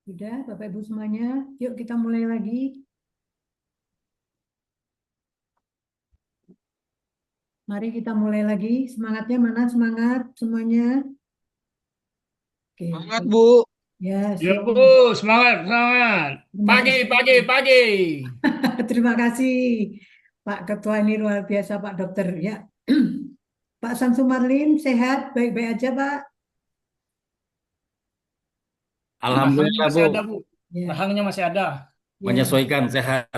Sudah, Bapak Ibu semuanya, yuk kita mulai lagi. Mari kita mulai lagi. Semangatnya mana? Semangat semuanya. Oke, Semangat, Bu. ya Ya siap. Bu, semangat, semangat. Terima Pagi, kasih. pagi, pagi. Terima kasih, Pak Ketua ini luar biasa, Pak Dokter. Ya, Pak Samsu Marlin sehat, baik-baik aja, Pak. Rahangnya Alhamdulillah masih Bu, ada Bu. Ya, Rahangnya masih ada. ya. menyesuaikan sehat.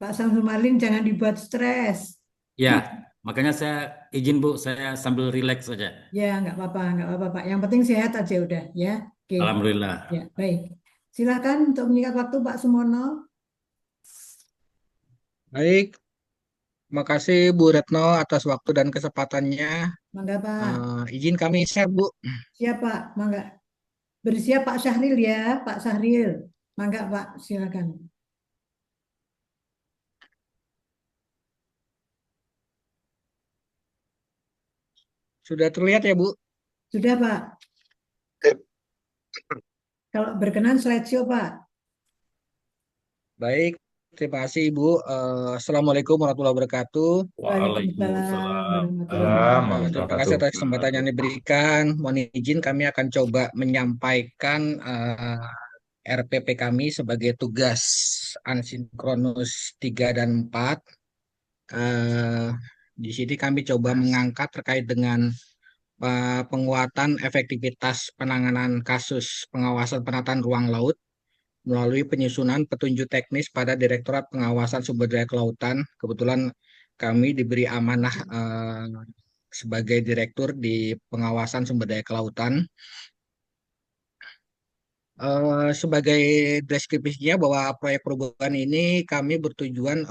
Pak Samsu Marlin jangan dibuat stres. Ya, makanya saya izin Bu, saya sambil rileks saja. Ya, nggak apa-apa, Pak. Yang penting sehat aja udah, ya. Oke, ya, Alhamdulillah. baik. Silakan untuk menyingkat waktu, Pak Sumono. Baik, terima kasih Bu Retno atas waktu dan kesempatannya. Mangga, Pak. Izin kami share, Bu. Siapa? Mangga. Bersiap Pak Syahril ya, Pak Syahril. Mangga Pak, silakan. Sudah terlihat ya, Bu? Sudah Pak. Kalau berkenan slideshow Pak. Baik, terima kasih Ibu. Assalamualaikum warahmatullahi wabarakatuh. Waalaikumsalam Waalaikumsalam warahmatullahi warahmatullahi Terima wabarakatuh. kasih wabarakatuh. atas kesempatan yang diberikan. Mohon izin kami akan coba menyampaikan RPP kami sebagai tugas asinkronus 3 dan 4. Eh, di sini kami coba mengangkat terkait dengan penguatan efektivitas penanganan kasus pengawasan penataan ruang laut melalui penyusunan petunjuk teknis pada Direktorat Pengawasan Sumber Daya Kelautan. Kebetulan kami diberi amanah sebagai direktur di pengawasan sumber daya kelautan. Sebagai deskripsinya bahwa proyek perubahan ini kami bertujuan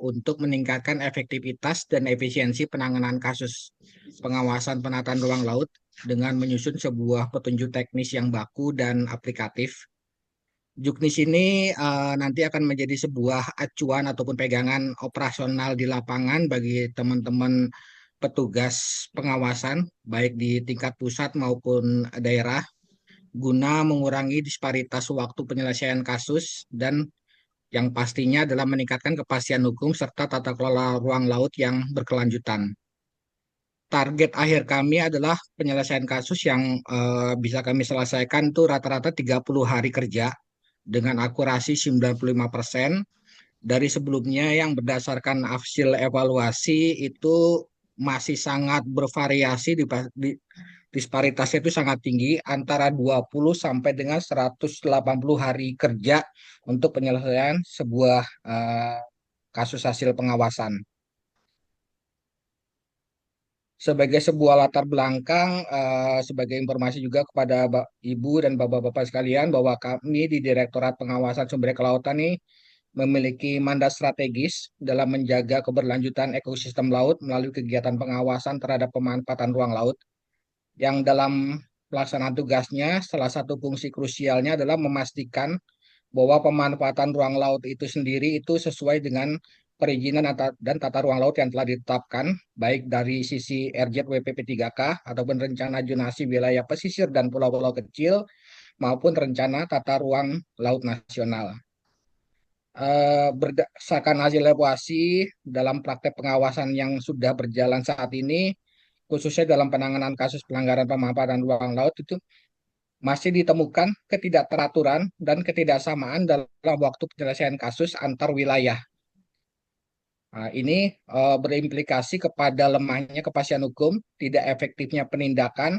untuk meningkatkan efektivitas dan efisiensi penanganan kasus pengawasan penataan ruang laut dengan menyusun sebuah petunjuk teknis yang baku dan aplikatif. Juknis ini nanti akan menjadi sebuah acuan ataupun pegangan operasional di lapangan bagi teman-teman petugas pengawasan, baik di tingkat pusat maupun daerah, guna mengurangi disparitas waktu penyelesaian kasus dan yang pastinya adalah meningkatkan kepastian hukum serta tata kelola ruang laut yang berkelanjutan. Target akhir kami adalah penyelesaian kasus yang bisa kami selesaikan itu rata-rata 30 hari kerja dengan akurasi 95%. Dari sebelumnya yang berdasarkan hasil evaluasi itu masih sangat bervariasi, disparitasnya itu sangat tinggi antara 20 sampai dengan 180 hari kerja untuk penyelesaian sebuah kasus hasil pengawasan. Sebagai sebuah latar belakang, sebagai informasi juga kepada Ibu dan Bapak-Bapak sekalian bahwa kami di Direktorat Pengawasan Sumber Daya Kelautan ini memiliki mandat strategis dalam menjaga keberlanjutan ekosistem laut melalui kegiatan pengawasan terhadap pemanfaatan ruang laut yang dalam pelaksanaan tugasnya salah satu fungsi krusialnya adalah memastikan bahwa pemanfaatan ruang laut itu sendiri itu sesuai dengan perizinan dan tata ruang laut yang telah ditetapkan, baik dari sisi RZWPP 3K ataupun rencana zonasi wilayah pesisir dan pulau-pulau kecil maupun rencana tata ruang laut nasional. Berdasarkan hasil evaluasi dalam praktek pengawasan yang sudah berjalan saat ini, khususnya dalam penanganan kasus pelanggaran pemanfaatan ruang laut itu masih ditemukan ketidakteraturan dan ketidaksamaan dalam waktu penyelesaian kasus antar wilayah. Nah, ini berimplikasi kepada lemahnya kepastian hukum, tidak efektifnya penindakan,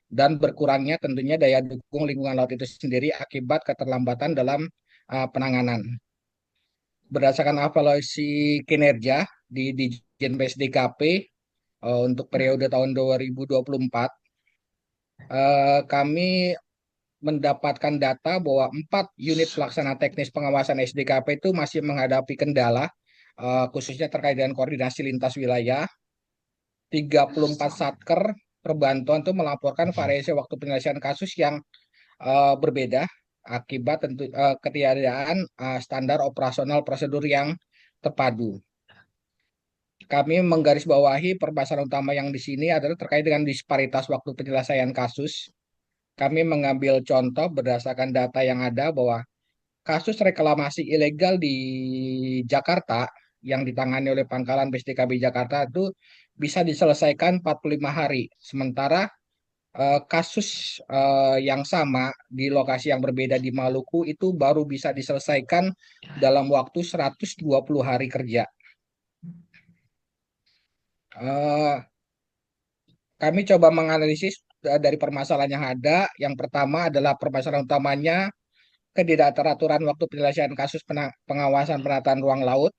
dan berkurangnya tentunya daya dukung lingkungan laut itu sendiri akibat keterlambatan dalam penanganan. Berdasarkan evaluasi kinerja di Jenbes DKP untuk periode tahun 2024, kami mendapatkan data bahwa 4 unit pelaksana teknis pengawasan SDKP itu masih menghadapi kendala, khususnya terkait dengan koordinasi lintas wilayah. 34 satker perbantuan itu melaporkan variasi waktu penyelesaian kasus yang berbeda akibat tentu ketiadaan standar operasional prosedur yang terpadu. Kami menggarisbawahi permasalahan utama yang di sini adalah terkait dengan disparitas waktu penyelesaian kasus. kami mengambil contoh berdasarkan data yang ada bahwa kasus reklamasi ilegal di Jakarta yang ditangani oleh Pangkalan PSDKB Jakarta itu bisa diselesaikan 45 hari. Sementara kasus yang sama di lokasi yang berbeda di Maluku itu baru bisa diselesaikan dalam waktu 120 hari kerja. Eh, Kami coba menganalisis dari permasalahan yang ada. Yang pertama adalah permasalahan utamanya ketidakteraturan waktu penyelesaian kasus pengawasan penataan ruang laut.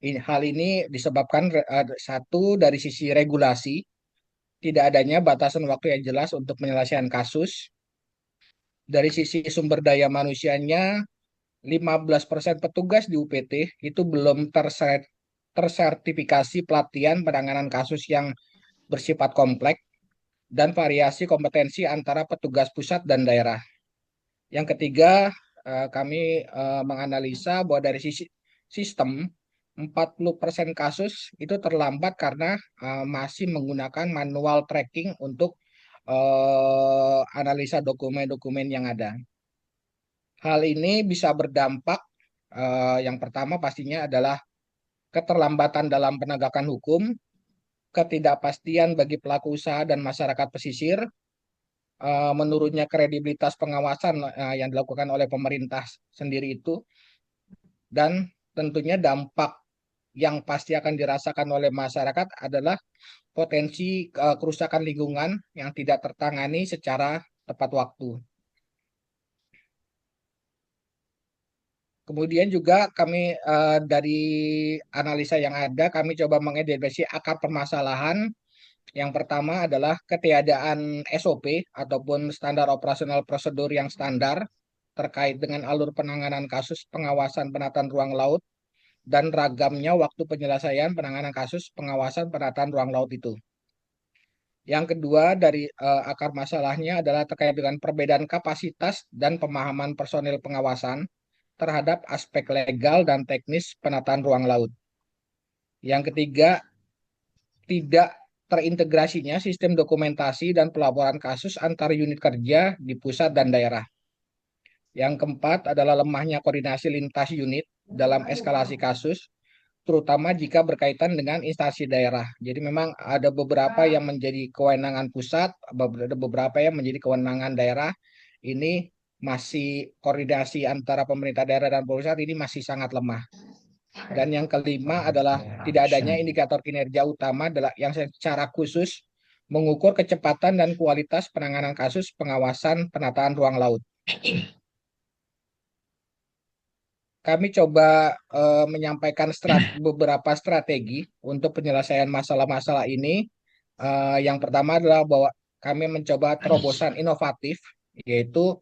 Hal ini disebabkan satu dari sisi regulasi, tidak adanya batasan waktu yang jelas untuk penyelesaian kasus. Dari sisi sumber daya manusianya, 15% petugas di UPT itu belum tersertifikasi pelatihan penanganan kasus yang bersifat kompleks dan variasi kompetensi antara petugas pusat dan daerah. Yang ketiga, kami menganalisa bahwa dari sisi sistem 40% kasus itu terlambat karena masih menggunakan manual tracking untuk analisa dokumen-dokumen yang ada. Hal ini bisa berdampak, yang pertama pastinya adalah keterlambatan dalam penegakan hukum, ketidakpastian bagi pelaku usaha dan masyarakat pesisir, menurunnya kredibilitas pengawasan yang dilakukan oleh pemerintah sendiri itu, dan tentunya dampak yang pasti akan dirasakan oleh masyarakat adalah potensi kerusakan lingkungan yang tidak tertangani secara tepat waktu. Kemudian juga kami dari analisa yang ada, kami coba mengidentifikasi akar permasalahan. Yang pertama adalah ketiadaan SOP ataupun standar operasional prosedur yang standar terkait dengan alur penanganan kasus pengawasan penataan ruang laut dan ragamnya waktu penyelesaian penanganan kasus pengawasan penataan ruang laut itu. Yang kedua dari akar masalahnya adalah terkait dengan perbedaan kapasitas dan pemahaman personil pengawasan terhadap aspek legal dan teknis penataan ruang laut. Yang ketiga, tidak terintegrasinya sistem dokumentasi dan pelaporan kasus antar unit kerja di pusat dan daerah. Yang keempat adalah lemahnya koordinasi lintas unit dalam eskalasi kasus, terutama jika berkaitan dengan instansi daerah. Jadi memang ada beberapa yang menjadi kewenangan pusat, ada beberapa yang menjadi kewenangan daerah. Ini masih koordinasi antara pemerintah daerah dan pusat ini masih sangat lemah. Dan yang kelima adalah tidak adanya indikator kinerja utama yang secara khusus mengukur kecepatan dan kualitas penanganan kasus pengawasan penataan ruang laut. Kami coba menyampaikan beberapa strategi untuk penyelesaian masalah-masalah ini. Yang pertama adalah bahwa kami mencoba terobosan inovatif, yaitu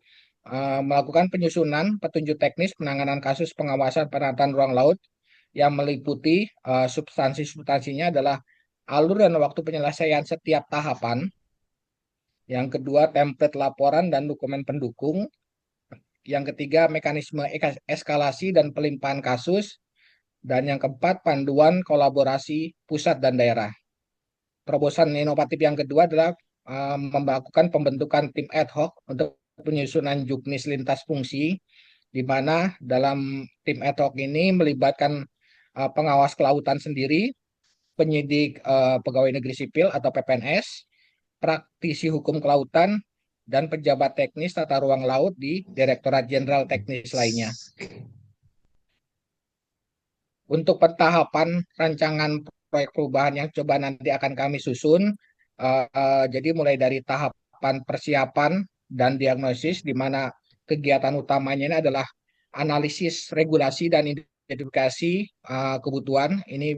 melakukan penyusunan petunjuk teknis penanganan kasus pengawasan penataan ruang laut yang meliputi substansi-substansinya adalah alur dan waktu penyelesaian setiap tahapan. Yang kedua, template laporan dan dokumen pendukung. Yang ketiga, mekanisme eskalasi dan pelimpahan kasus. Dan yang keempat, panduan kolaborasi pusat dan daerah. Terobosan inovatif yang kedua adalah melakukan pembentukan tim ad hoc untuk penyusunan juknis lintas fungsi, di mana dalam tim ad hoc ini melibatkan pengawas kelautan sendiri, penyidik pegawai negeri sipil atau PPNS, praktisi hukum kelautan, dan pejabat teknis tata ruang laut di Direktorat Jenderal Teknis lainnya. Untuk pentahapan rancangan proyek perubahan yang coba nanti akan kami susun, jadi mulai dari tahapan persiapan dan diagnosis, di mana kegiatan utamanya ini adalah analisis regulasi dan identifikasi kebutuhan. Ini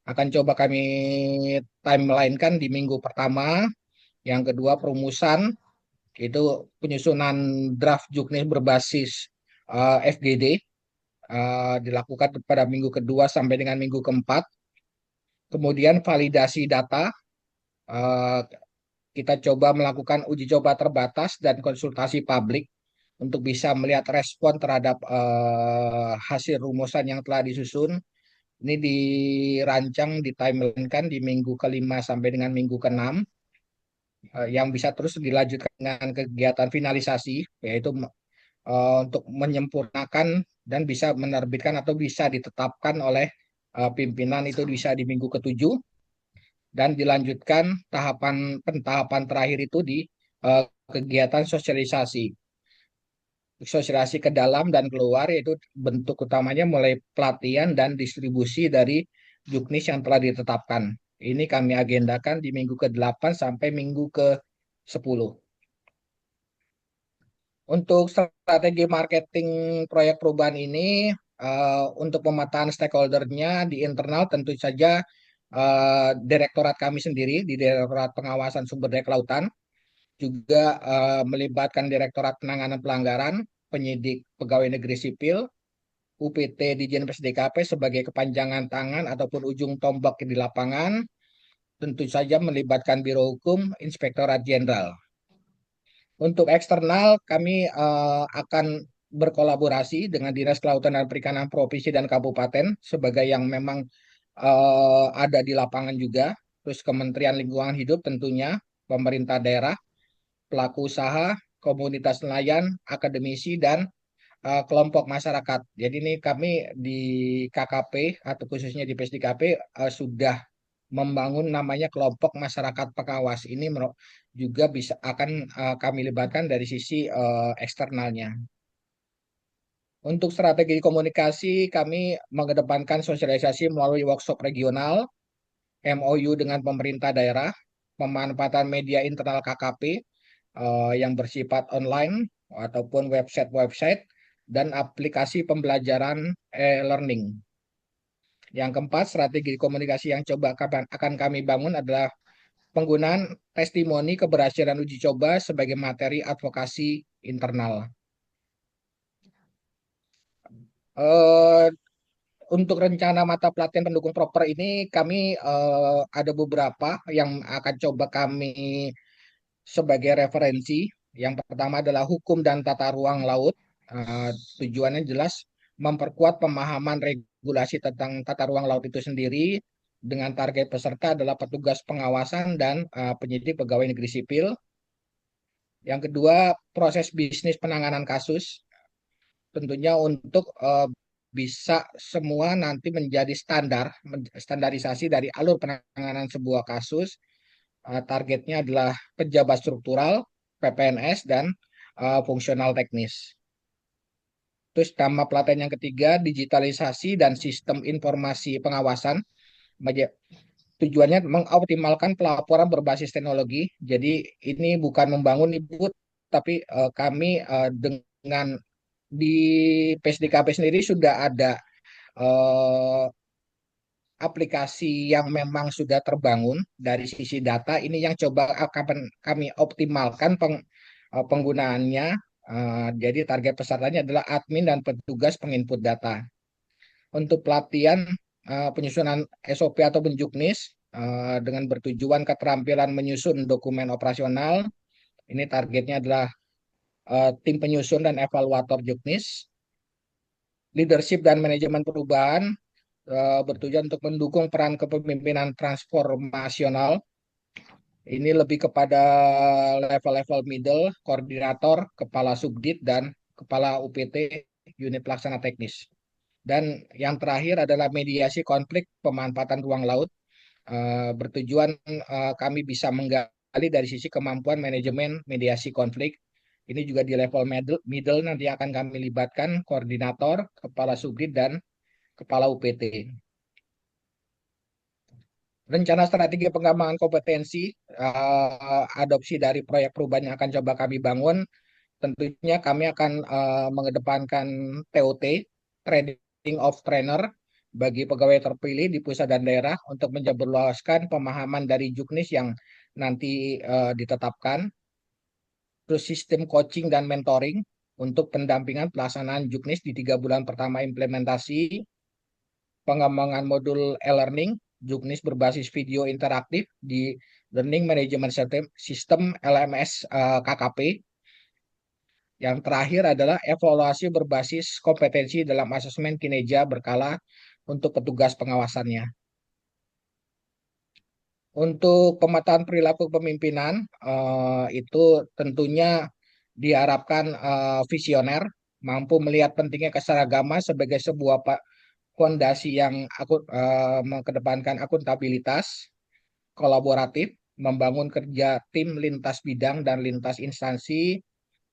akan coba kami timeline-kan di minggu pertama. Yang kedua, perumusan, itu penyusunan draft juknis berbasis FGD, dilakukan pada minggu kedua sampai dengan minggu keempat. Kemudian validasi data, eh, kita coba melakukan uji coba terbatas dan konsultasi publik untuk bisa melihat respon terhadap hasil rumusan yang telah disusun. Ini dirancang, di timeline kan di minggu kelima sampai dengan minggu keenam. yang bisa terus dilanjutkan dengan kegiatan finalisasi, yaitu untuk menyempurnakan dan bisa menerbitkan atau bisa ditetapkan oleh pimpinan itu bisa di minggu ketujuh, dan dilanjutkan pentahapan terakhir itu di kegiatan sosialisasi. Sosialisasi ke dalam dan keluar, yaitu bentuk utamanya mulai pelatihan dan distribusi dari juknis yang telah ditetapkan. Ini kami agendakan di minggu ke-8 sampai minggu ke-10. Untuk strategi marketing proyek perubahan ini, untuk pemetaan stakeholdernya di internal tentu saja direktorat kami sendiri di Direktorat Pengawasan Sumber Daya Kelautan, juga melibatkan Direktorat Penanganan Pelanggaran, penyidik pegawai negeri sipil, UPT Dijen PSDKP sebagai kepanjangan tangan ataupun ujung tombak di lapangan, tentu saja melibatkan Biro Hukum, Inspektorat Jenderal. Untuk eksternal, kami akan berkolaborasi dengan Dinas Kelautan dan Perikanan Provinsi dan Kabupaten sebagai yang memang ada di lapangan juga. Terus Kementerian Lingkungan Hidup tentunya, pemerintah daerah, pelaku usaha, komunitas nelayan, akademisi, dan kelompok masyarakat. Jadi ini kami di KKP atau khususnya di PSDKP sudah membangun namanya kelompok masyarakat pengawas. Ini juga bisa akan kami libatkan dari sisi eksternalnya. Untuk strategi komunikasi, kami mengedepankan sosialisasi melalui workshop regional, MOU dengan pemerintah daerah, pemanfaatan media internal KKP yang bersifat online ataupun website-website, dan aplikasi pembelajaran e-learning. Yang keempat, strategi komunikasi yang coba akan kami bangun adalah penggunaan testimoni keberhasilan uji coba sebagai materi advokasi internal. Eh, untuk rencana mata pelatihan pendukung proper ini kami ada beberapa yang akan coba kami sebagai referensi. Yang pertama adalah hukum dan tata ruang laut. Tujuannya jelas memperkuat pemahaman regulasi tentang tata ruang laut itu sendiri, dengan target peserta adalah petugas pengawasan dan penyidik pegawai negeri sipil. Yang kedua, proses bisnis penanganan kasus, tentunya untuk bisa semua nanti menjadi standarisasi dari alur penanganan sebuah kasus. Targetnya adalah pejabat struktural, PPNS, dan fungsional teknis. Terus nama pelatihan yang ketiga, digitalisasi dan sistem informasi pengawasan. Tujuannya mengoptimalkan pelaporan berbasis teknologi. Jadi ini bukan membangun ibu, tapi kami dengan di PSDKP sendiri sudah ada eh, aplikasi yang memang sudah terbangun dari sisi data. Ini yang coba akan kami optimalkan penggunaannya. Jadi target pesertanya adalah admin dan petugas penginput data. Untuk pelatihan penyusunan SOP atau penjuknis dengan bertujuan keterampilan menyusun dokumen operasional. Ini targetnya adalah tim penyusun dan evaluator juknis. Leadership dan manajemen perubahan bertujuan untuk mendukung peran kepemimpinan transformasional. Ini lebih kepada level-level middle, koordinator, kepala subdit, dan kepala UPT, unit pelaksana teknis. Dan yang terakhir adalah mediasi konflik pemanfaatan ruang laut. Bertujuan kami bisa menggali dari sisi kemampuan manajemen mediasi konflik. Ini juga di level middle nanti akan kami libatkan koordinator, kepala subdit, dan kepala UPT. Rencana strategi pengembangan kompetensi adopsi dari proyek perubahan yang akan coba kami bangun, tentunya kami akan mengedepankan TOT, Training of Trainer, bagi pegawai terpilih di pusat dan daerah untuk menjemberluaskan pemahaman dari juknis yang nanti ditetapkan. Terus sistem coaching dan mentoring untuk pendampingan pelaksanaan juknis di 3 bulan pertama implementasi, pengembangan modul e-learning, juknis berbasis video interaktif di Learning Management System LMS KKP. Yang terakhir adalah evaluasi berbasis kompetensi dalam asesmen kinerja berkala untuk petugas pengawasannya. Untuk pemetaan perilaku kepemimpinan itu tentunya diharapkan visioner, mampu melihat pentingnya keseragaman sebagai sebuah fondasi yang mengedepankan akuntabilitas, kolaboratif, membangun kerja tim lintas bidang dan lintas instansi,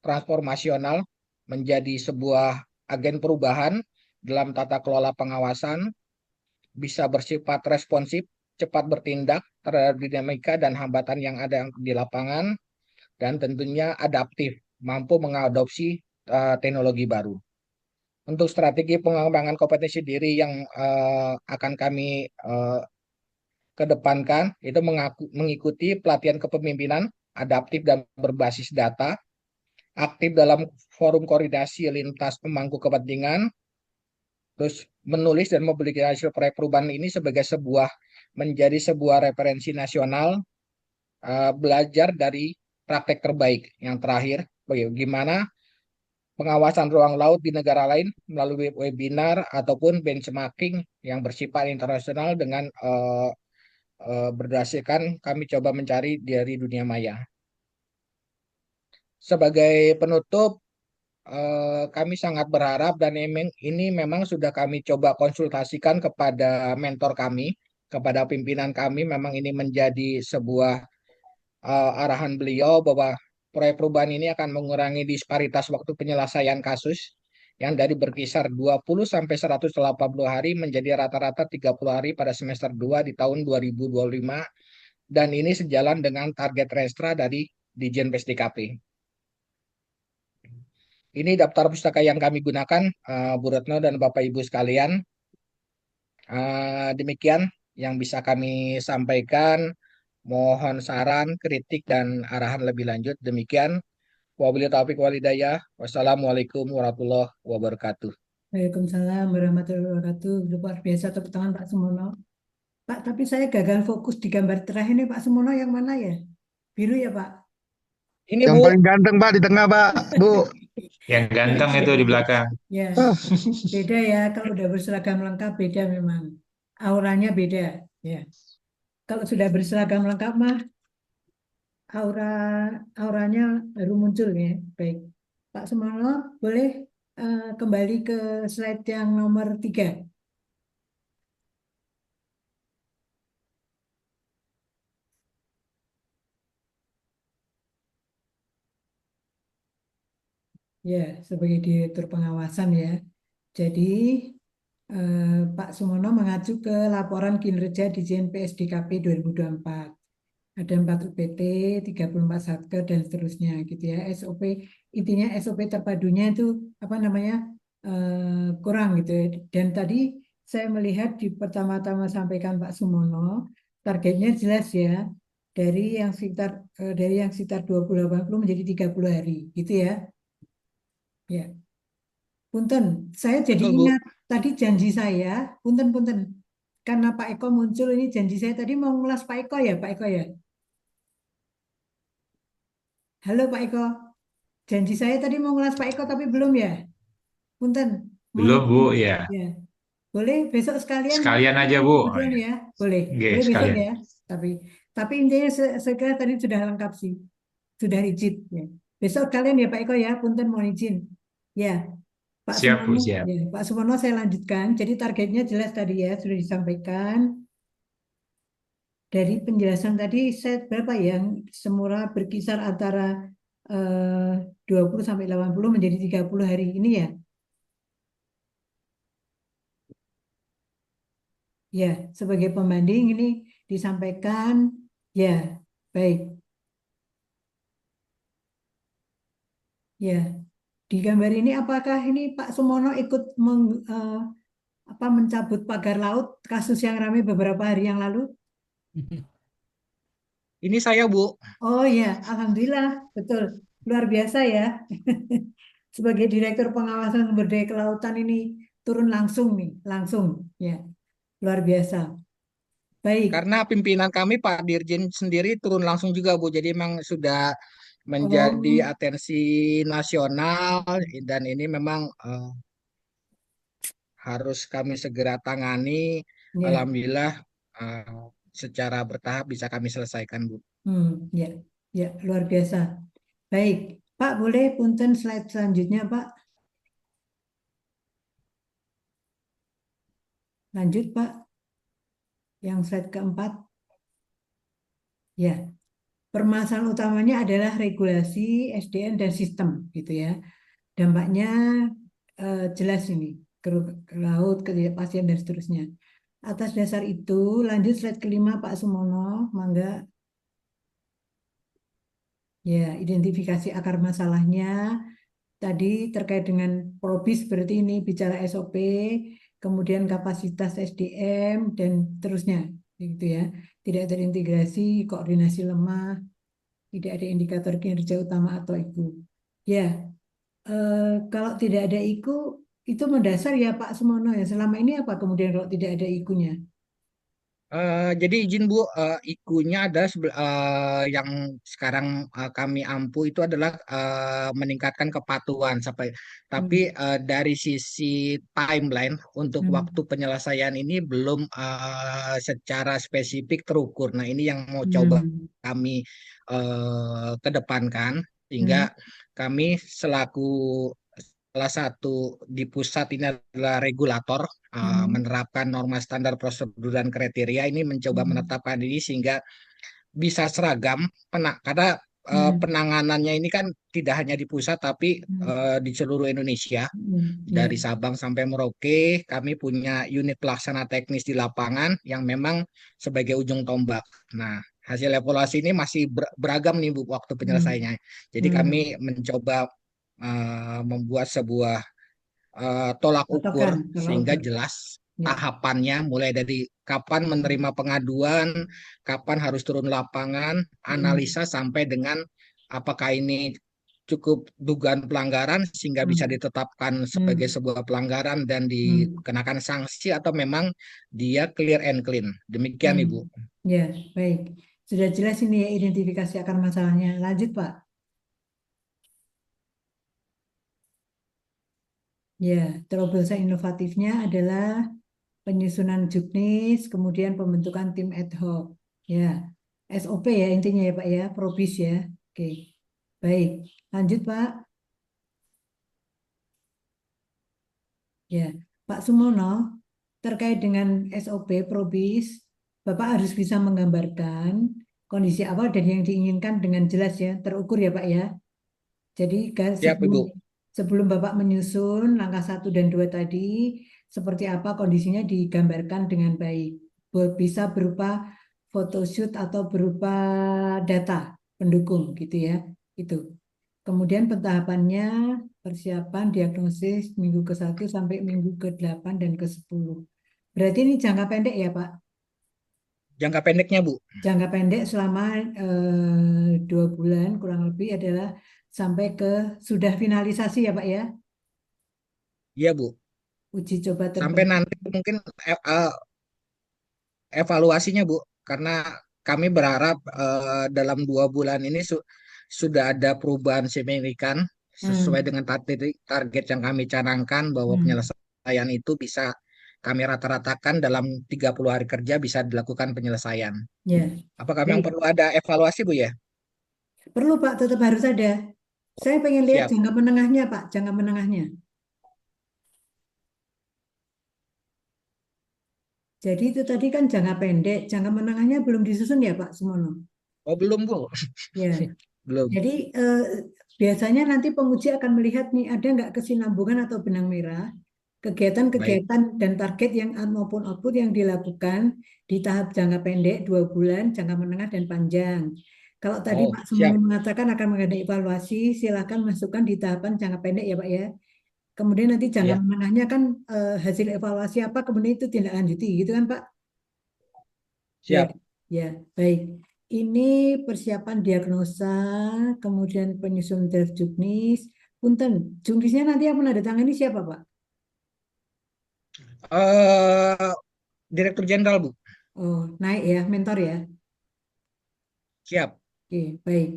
transformasional, menjadi sebuah agen perubahan dalam tata kelola pengawasan, bisa bersifat responsif, cepat bertindak terhadap dinamika dan hambatan yang ada di lapangan, dan tentunya adaptif, mampu mengadopsi teknologi baru. Untuk strategi pengembangan kompetensi diri yang akan kami kedepankan, itu mengikuti pelatihan kepemimpinan adaptif dan berbasis data, aktif dalam forum koordinasi lintas pemangku kepentingan, terus menulis dan mempublikasi hasil proyek perubahan ini sebagai menjadi sebuah referensi nasional, belajar dari praktek terbaik. Yang terakhir, bagaimana pengawasan ruang laut di negara lain melalui webinar ataupun benchmarking yang bersifat internasional dengan berdasarkan kami coba mencari dari dunia maya. Sebagai penutup, kami sangat berharap dan ini memang sudah kami coba konsultasikan kepada mentor kami, kepada pimpinan kami, memang ini menjadi sebuah arahan beliau bahwa proyek perubahan ini akan mengurangi disparitas waktu penyelesaian kasus yang dari berkisar 20 sampai 180 hari menjadi rata-rata 30 hari pada semester 2 di tahun 2025, dan ini sejalan dengan target restra dari Dijen PSDKP. Ini daftar pustaka yang kami gunakan, Bu Retno dan Bapak Ibu sekalian. Demikian yang bisa kami sampaikan. Mohon saran, kritik, dan arahan lebih lanjut. Demikian. Wabillahi taufiq walhidayah. Wassalamualaikum warahmatullahi wabarakatuh. Waalaikumsalam warahmatullahi wabarakatuh. Luar biasa tepuk tangan Pak Sumono. Pak, tapi saya gagal fokus di gambar terakhir ini Pak Sumono yang mana ya? Biru ya Pak? Ini Yang Bu, paling ganteng Pak di tengah Pak, Bu. Yang ganteng itu di belakang. Ya, Ah, beda ya. Kalau udah berseragam lengkap beda memang. Auranya beda. Ya, kalau sudah berseragam lengkap mah aura auranya baru muncul ya. Baik, Pak Sumono boleh kembali ke slide yang nomor 3. Ya, sebagai direktur pengawasan ya. Jadi Pak Sumono mengacu ke laporan kinerja Dijen PSDKP 2024. Ada 4 UPT, 34 Satker, dan seterusnya gitu ya. SOP, intinya SOP terpadunya itu apa namanya kurang gitu ya. Dan tadi saya melihat di pertama-tama sampaikan Pak Sumono, targetnya jelas ya. Dari yang sekitar 80 menjadi 30 hari gitu ya. Ya. Punten, saya jadi betul Bu. ingat tadi janji saya, punten. Karena Pak Eko muncul ini janji saya tadi mau ngulas Pak Eko ya, Pak Eko ya. Halo Pak Eko, janji saya tadi mau ngulas Pak Eko tapi belum ya. Punten, mohon Belum, izin. Bu, ya. Ya, boleh besok sekalian Sekalian aja, Bu. Oh, kebetulan ya. ya, boleh, Oke, boleh besok sekalian. ya. Tapi intinya saya kira tadi sudah lengkap sih, sudah izin ya. Besok kalian ya Pak Eko ya, punten mohon izin. Ya, Pak Siap, Bu, Sumono, siap. ya, Pak Sumono saya lanjutkan. Jadi targetnya jelas tadi ya, sudah disampaikan. Dari penjelasan tadi saya berapa ya, yang semula berkisar antara 20 sampai 80 menjadi 30 hari ini ya. Ya, sebagai pembanding ini disampaikan ya. Baik. Ya, di gambar ini apakah ini Pak Sumono ikut mencabut pagar laut kasus yang ramai beberapa hari yang lalu? Ini saya Bu. Oh ya, alhamdulillah, betul. Luar biasa ya. Sebagai Direktur Pengawasan Sumber Daya Kelautan ini turun langsung nih, langsung. Ya, luar biasa. Baik. Karena pimpinan kami Pak Dirjen sendiri turun langsung juga Bu. Jadi memang sudah menjadi Oh, atensi nasional, dan ini memang harus kami segera tangani. ya. Alhamdulillah, eh, secara bertahap bisa kami selesaikan, Bu. Ya, ya, luar biasa. Baik, Pak, boleh punten slide selanjutnya, Pak. Lanjut, Pak. Yang slide keempat. Ya, permasalahan utamanya adalah regulasi SDM dan sistem, gitu ya. Dampaknya jelas ini ke laut, ketidakpastian dan seterusnya. Atas dasar itu, lanjut slide kelima, Pak Sumono, mangga. Ya, identifikasi akar masalahnya. Tadi terkait dengan probis berarti ini bicara SOP, kemudian kapasitas SDM dan terusnya, gitu ya. Tidak terintegrasi, koordinasi lemah, tidak ada indikator kinerja utama atau IKU. Ya, kalau tidak ada IKU itu mendasar ya Pak Sumono ya. Selama ini apa kemudian kalau tidak ada IKU-nya? Jadi izin Bu, ikunya ada yang sekarang kami ampu itu adalah meningkatkan kepatuhan sampai. Tapi Hmm. dari sisi timeline untuk Hmm. waktu penyelesaian ini belum secara spesifik terukur. Nah ini yang mau coba Hmm. kami kedepankan sehingga Hmm. kami selaku salah satu di pusat ini adalah regulator Hmm. menerapkan norma standar prosedur dan kriteria ini mencoba Hmm. menetapkan ini sehingga bisa seragam karena Hmm. penanganannya ini kan tidak hanya di pusat tapi Hmm. di seluruh Indonesia Hmm. Ya. dari Sabang sampai Merauke kami punya unit pelaksana teknis di lapangan yang memang sebagai ujung tombak. Nah, hasil evaluasi ini masih beragam nih Bu waktu Hmm. penyelesaiannya. Jadi kami Hmm. mencoba membuat sebuah tolak ukur Patokan kalau sehingga ukur. jelas Ya. tahapannya mulai dari kapan menerima pengaduan, kapan harus turun lapangan, Hmm. analisa sampai dengan apakah ini cukup dugaan pelanggaran sehingga bisa Hmm. ditetapkan sebagai Hmm. sebuah pelanggaran dan Hmm. dikenakan sanksi atau memang dia clear and clean. Demikian Hmm. Ibu. Ya, baik. Sudah jelas ini ya identifikasi akar masalahnya. Lanjut, Pak. Ya, terobosan inovatifnya adalah penyusunan juknis, kemudian pembentukan tim ad hoc. Ya, SOP ya intinya ya Pak ya, probis ya. Oke, baik. Lanjut Pak. Ya, Pak Sumono, terkait dengan SOP probis, Bapak harus bisa menggambarkan kondisi awal dan yang diinginkan dengan jelas ya, terukur ya Pak ya. Jadi Siap Ibu. sebelum Bapak menyusun langkah 1 dan 2 tadi, seperti apa kondisinya digambarkan dengan baik. Bisa berupa photoshoot atau berupa data pendukung gitu ya. Itu. Kemudian pentahapannya persiapan diagnosis minggu ke-1 sampai minggu ke-8 dan ke-10. Berarti ini jangka pendek ya Pak? Jangka pendeknya Bu. Jangka pendek selama 2 bulan kurang lebih adalah sampai ke sudah finalisasi ya Pak ya, Iya Bu. uji coba Sampai terbatas. nanti mungkin evaluasinya Bu, karena kami berharap dalam 2 bulan ini sudah ada perubahan signifikan sesuai Hmm. dengan target yang kami canangkan bahwa Hmm. penyelesaian itu bisa kami rata-ratakan dalam 30 hari kerja bisa dilakukan penyelesaian. Ya, Apakah memang baik. perlu ada evaluasi Bu ya? Perlu Pak, tetap harus ada. Saya pengen lihat Siap. jangka menengahnya Pak, jangka menengahnya. Jadi itu tadi kan jangka pendek, jangka menengahnya belum disusun ya Pak Sumono. Oh belum Bu, Ya, belum. jadi biasanya nanti penguji akan melihat nih ada nggak kesinambungan atau benang merah Baik. kegiatan-kegiatan dan target yang maupun output yang dilakukan di tahap jangka pendek 2 bulan, jangka menengah dan panjang. Kalau tadi Oh Pak Sumono siap, mengatakan akan mengadakan evaluasi, silakan masukkan di tahapan jangka pendek ya Pak ya. Kemudian nanti jangka ya menengahnya kan hasil evaluasi apa, kemudian itu tindak lanjuti, gitu kan Pak? Ya, siap. ya, baik. Ini persiapan diagnosa, kemudian penyusunan draft juknis. Punten, juknisnya nanti yang menandatangani siapa Pak? eh Direktur Jenderal Bu, Oh, naik ya, mentor ya. siap. Oke, baik.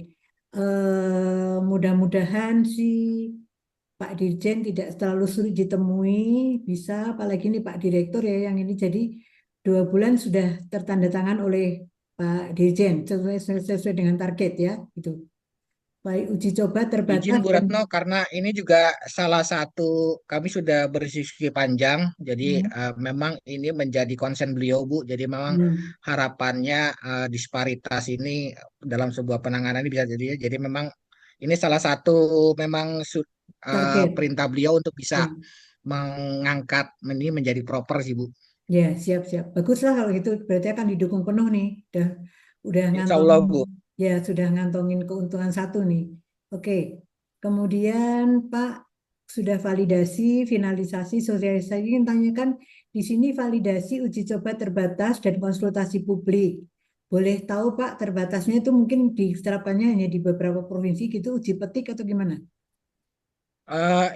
Mudah-mudahan sih Pak Dirjen tidak terlalu sulit ditemui, bisa apalagi nih Pak Direktur ya yang ini jadi 2 bulan sudah tertanda tangan oleh Pak Dirjen sesuai dengan target ya, itu. Baik uji coba Izin terbatas Bu dan Retno, karena ini juga salah satu kami sudah berdiskusi panjang, jadi hmm, memang ini menjadi konsen beliau Bu. Jadi memang hmm, harapannya disparitas ini dalam sebuah penanganan ini bisa jadi memang ini salah satu memang target. perintah beliau untuk bisa Ya, mengangkat ini menjadi proper sih Bu. ya siap-siap. Baguslah kalau gitu. Berarti akan didukung penuh nih. Udah Insya ngantongin, Allah Bu. ya sudah ngantongin keuntungan satu nih. Oke. Kemudian Pak sudah validasi, finalisasi, sosialisasi. Ingin tanyakan di sini validasi uji coba terbatas dan konsultasi publik. Boleh tahu Pak terbatasnya itu mungkin diterapkannya hanya di beberapa provinsi gitu uji petik atau gimana?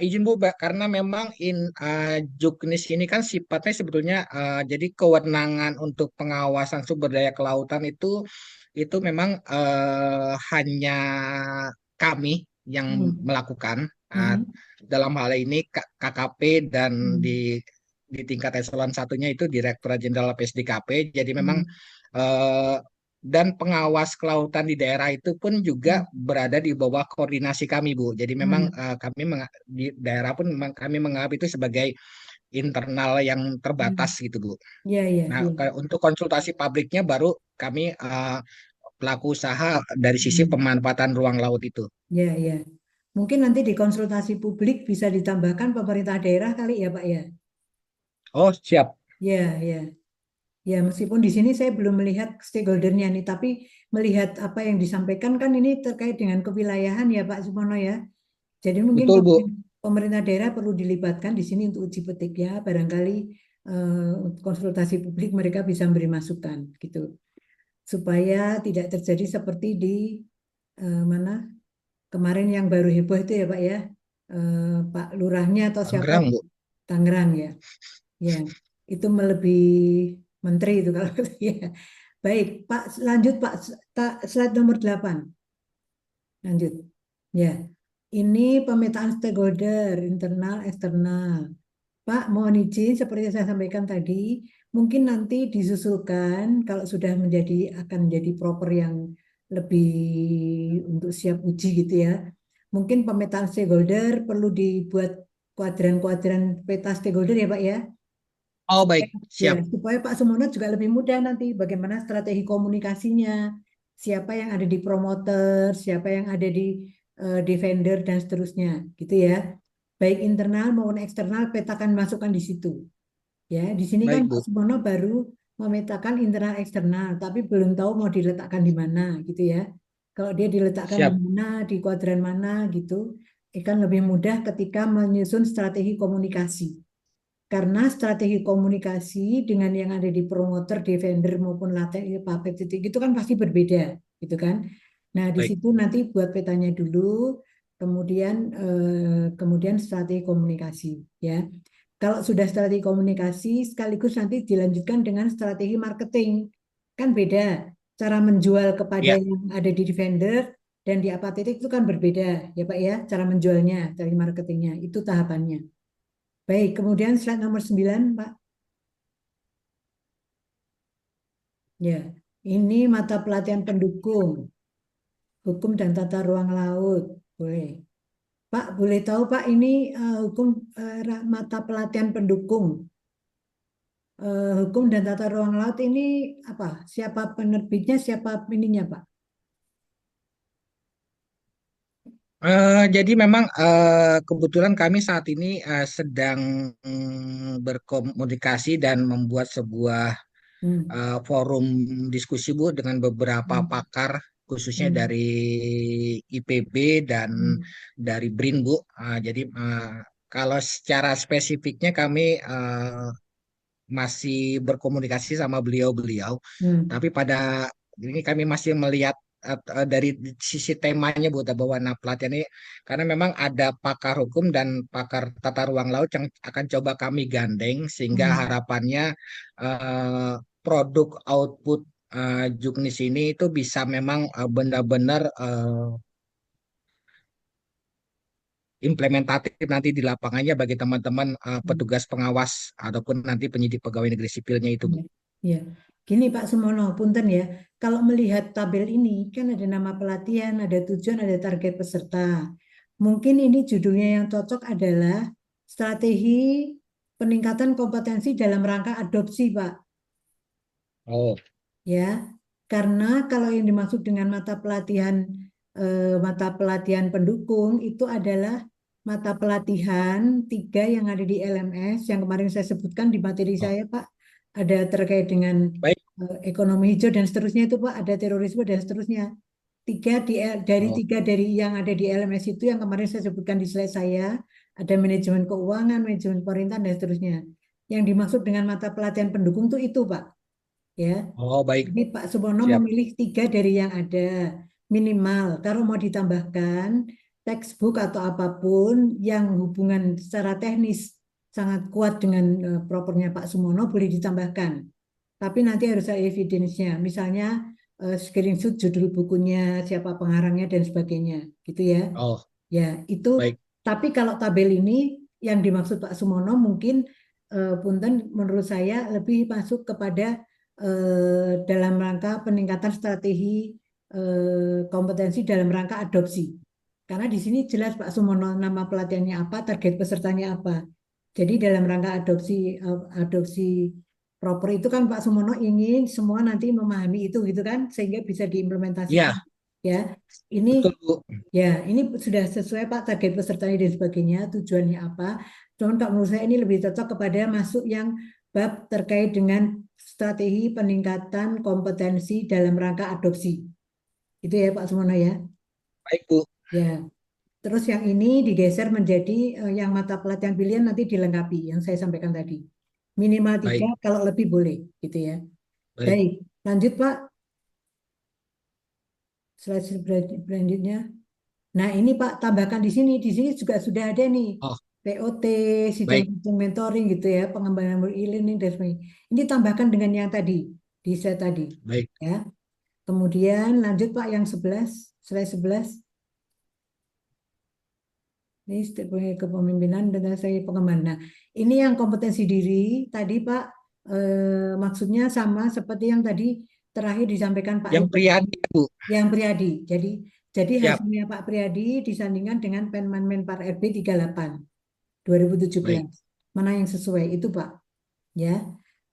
Izin Bu, karena memang Juknis ini kan sifatnya sebetulnya jadi kewenangan untuk pengawasan sumber daya kelautan itu memang hanya kami yang Hmm. melakukan Hmm. dalam hal ini KKP dan Hmm. di tingkat eselon satunya itu Direktorat Jenderal PSDKP. Jadi memang Hmm. eh, dan pengawas kelautan di daerah itu pun juga Hmm. berada di bawah koordinasi kami, Bu. Jadi memang Hmm. kami di daerah pun memang kami menganggap itu sebagai internal yang terbatas Hmm. gitu, Bu. Ya, ya, Nah, ya. untuk konsultasi pabriknya baru kami pelaku usaha dari sisi Hmm. pemanfaatan ruang laut itu. Ya, ya. Mungkin nanti di konsultasi publik bisa ditambahkan pemerintah daerah kali ya, Pak ya. Oh, siap. Ya, ya. Ya, meskipun di sini saya belum melihat stakeholdernya nih, tapi melihat apa yang disampaikan kan ini terkait dengan kewilayahan ya, Pak Sumono ya. Jadi mungkin Betul, Bu. pemerintah daerah perlu dilibatkan di sini untuk uji petik ya. Barangkali konsultasi publik mereka bisa memberi masukan gitu. Supaya tidak terjadi seperti di mana kemarin yang baru heboh itu ya Pak ya, Pak Lurahnya atau siapa Tangerang, di Bu. Tangerang ya, ya itu melebihi menteri itu kalau ya. Baik Pak, lanjut Pak, slide nomor 8, lanjut. Ya, ini pemetaan stakeholder internal eksternal. Pak, mohon izin seperti yang saya sampaikan tadi, mungkin nanti disusulkan kalau sudah akan menjadi proper yang lebih untuk siap uji gitu ya. Mungkin pemetaan stakeholder perlu dibuat kuadran-kuadran peta stakeholder ya Pak ya. Oh, Supaya, baik. ya, Siap. supaya Pak Sumono juga lebih mudah nanti bagaimana strategi komunikasinya, siapa yang ada di promoter, siapa yang ada di defender dan seterusnya, gitu ya. Baik internal maupun eksternal petakan masukkan di situ. Ya, di sini kan Baik, Pak Bu. Sumono baru memetakan internal eksternal, tapi belum tahu mau diletakkan di mana, gitu ya. Kalau dia diletakkan di Siap. mana, di kuadran mana, gitu, akan lebih mudah ketika menyusun strategi komunikasi. Karena strategi komunikasi dengan yang ada di promoter, defender maupun latte, papet titik itu kan pasti berbeda, gitu kan. Nah, di Baik. situ nanti buat petanya dulu, kemudian strategi komunikasi, ya. Kalau sudah strategi komunikasi, sekaligus nanti dilanjutkan dengan strategi marketing. Kan beda. Cara menjual kepada Ya, yang ada di vendor dan di apa titik itu kan berbeda. Ya Pak ya, cara menjualnya, strategi marketingnya. Itu tahapannya. Baik, kemudian slide nomor 9, Pak. Ya, ini mata pelatihan pendukung, hukum dan tata ruang laut. Boleh. Pak, boleh tahu Pak, ini mata pelatihan pendukung. Hukum dan tata ruang laut ini apa? Siapa penerbitnya, siapa ininya, Pak? jadi memang kebetulan kami saat ini sedang berkomunikasi dan membuat sebuah Hmm. forum diskusi Bu dengan beberapa Hmm. pakar khususnya Hmm. dari IPB dan Hmm. dari BRIN Bu. Jadi kalau secara spesifiknya kami masih berkomunikasi sama beliau-beliau, Hmm. tapi pada ini kami masih melihat dari sisi temanya Bu bahwa pelatihan ini karena memang ada pakar hukum dan pakar tata ruang laut yang akan coba kami gandeng sehingga Hmm. harapannya produk output Juknis ini itu bisa memang benar-benar implementatif nanti di lapangannya bagi teman-teman Hmm. petugas pengawas ataupun nanti penyidik pegawai negeri sipilnya itu Bu. Ya. Ya, gini Pak Sumono, punten ya. Kalau melihat tabel ini kan ada nama pelatihan, ada tujuan, ada target peserta. Mungkin ini judulnya yang cocok adalah strategi peningkatan kompetensi dalam rangka adopsi, Pak. Oh, Ya, karena kalau yang dimaksud dengan mata pelatihan pendukung itu adalah mata pelatihan 3 yang ada di LMS yang kemarin saya sebutkan di materi oh, saya, Pak. Ada terkait dengan baik. ekonomi hijau dan seterusnya itu, Pak. Ada terorisme dan seterusnya. Dari Oh, 3 dari yang ada di LMS itu yang kemarin saya sebutkan di slide saya, ada manajemen keuangan, manajemen pemerintahan dan seterusnya. Yang dimaksud dengan mata pelatihan pendukung itu, Pak. Ya, oh, baik. jadi Pak Sumono Siap. memilih 3 dari yang ada. Minimal, kalau mau ditambahkan textbook atau apapun yang hubungan secara teknis sangat kuat dengan propernya Pak Sumono boleh ditambahkan. Tapi nanti harus ada evidence-nya. Misalnya screenshot judul bukunya, siapa pengarangnya dan sebagainya. Gitu ya. Oh, Ya, itu. baik. Tapi kalau tabel ini yang dimaksud Pak Sumono mungkin punten menurut saya lebih masuk kepada dalam rangka peningkatan strategi kompetensi dalam rangka adopsi. Karena di sini jelas Pak Sumono nama pelatihannya apa, target pesertanya apa. Jadi dalam rangka adopsi proper itu kan Pak Sumono ingin semua nanti memahami itu gitu kan sehingga bisa diimplementasikan Iya, ya. Ini betul, Bu. Ya, ini sudah sesuai Pak target pesertanya dan sebagainya, tujuannya apa. Cuman kalau menurut saya ini lebih cocok kepada masuk yang bab terkait dengan strategi peningkatan kompetensi dalam rangka adopsi. Itu ya Pak Sumono ya. Baik, Bu. Ya, terus yang ini digeser menjadi yang mata pelatihan pilihan nanti dilengkapi yang saya sampaikan tadi. Minimal 3, Baik, kalau lebih boleh gitu ya. baik. Baik, lanjut Pak. Slide selanjutnya. Nah, ini Pak tambahkan di sini. Di sini juga sudah ada nih Oh, POT, baik, sidang mentoring gitu ya, pengembangan e-learning dan sebagainya. Ini tambahkan dengan yang tadi, di saya tadi. baik. Ya. Kemudian lanjut Pak yang 11, slide 11. Ini step kepemimpinan dan saya pengembangan. Nah, ini yang kompetensi diri tadi Pak, maksudnya sama seperti yang tadi terakhir disampaikan Pak Yang Hendra. Priyadi, Bu. Yang Priadi. Jadi Siap. hasilnya Pak Priadi disandingkan dengan Menpar RB 38 Baik. 2017. Mana yang sesuai itu Pak? Ya.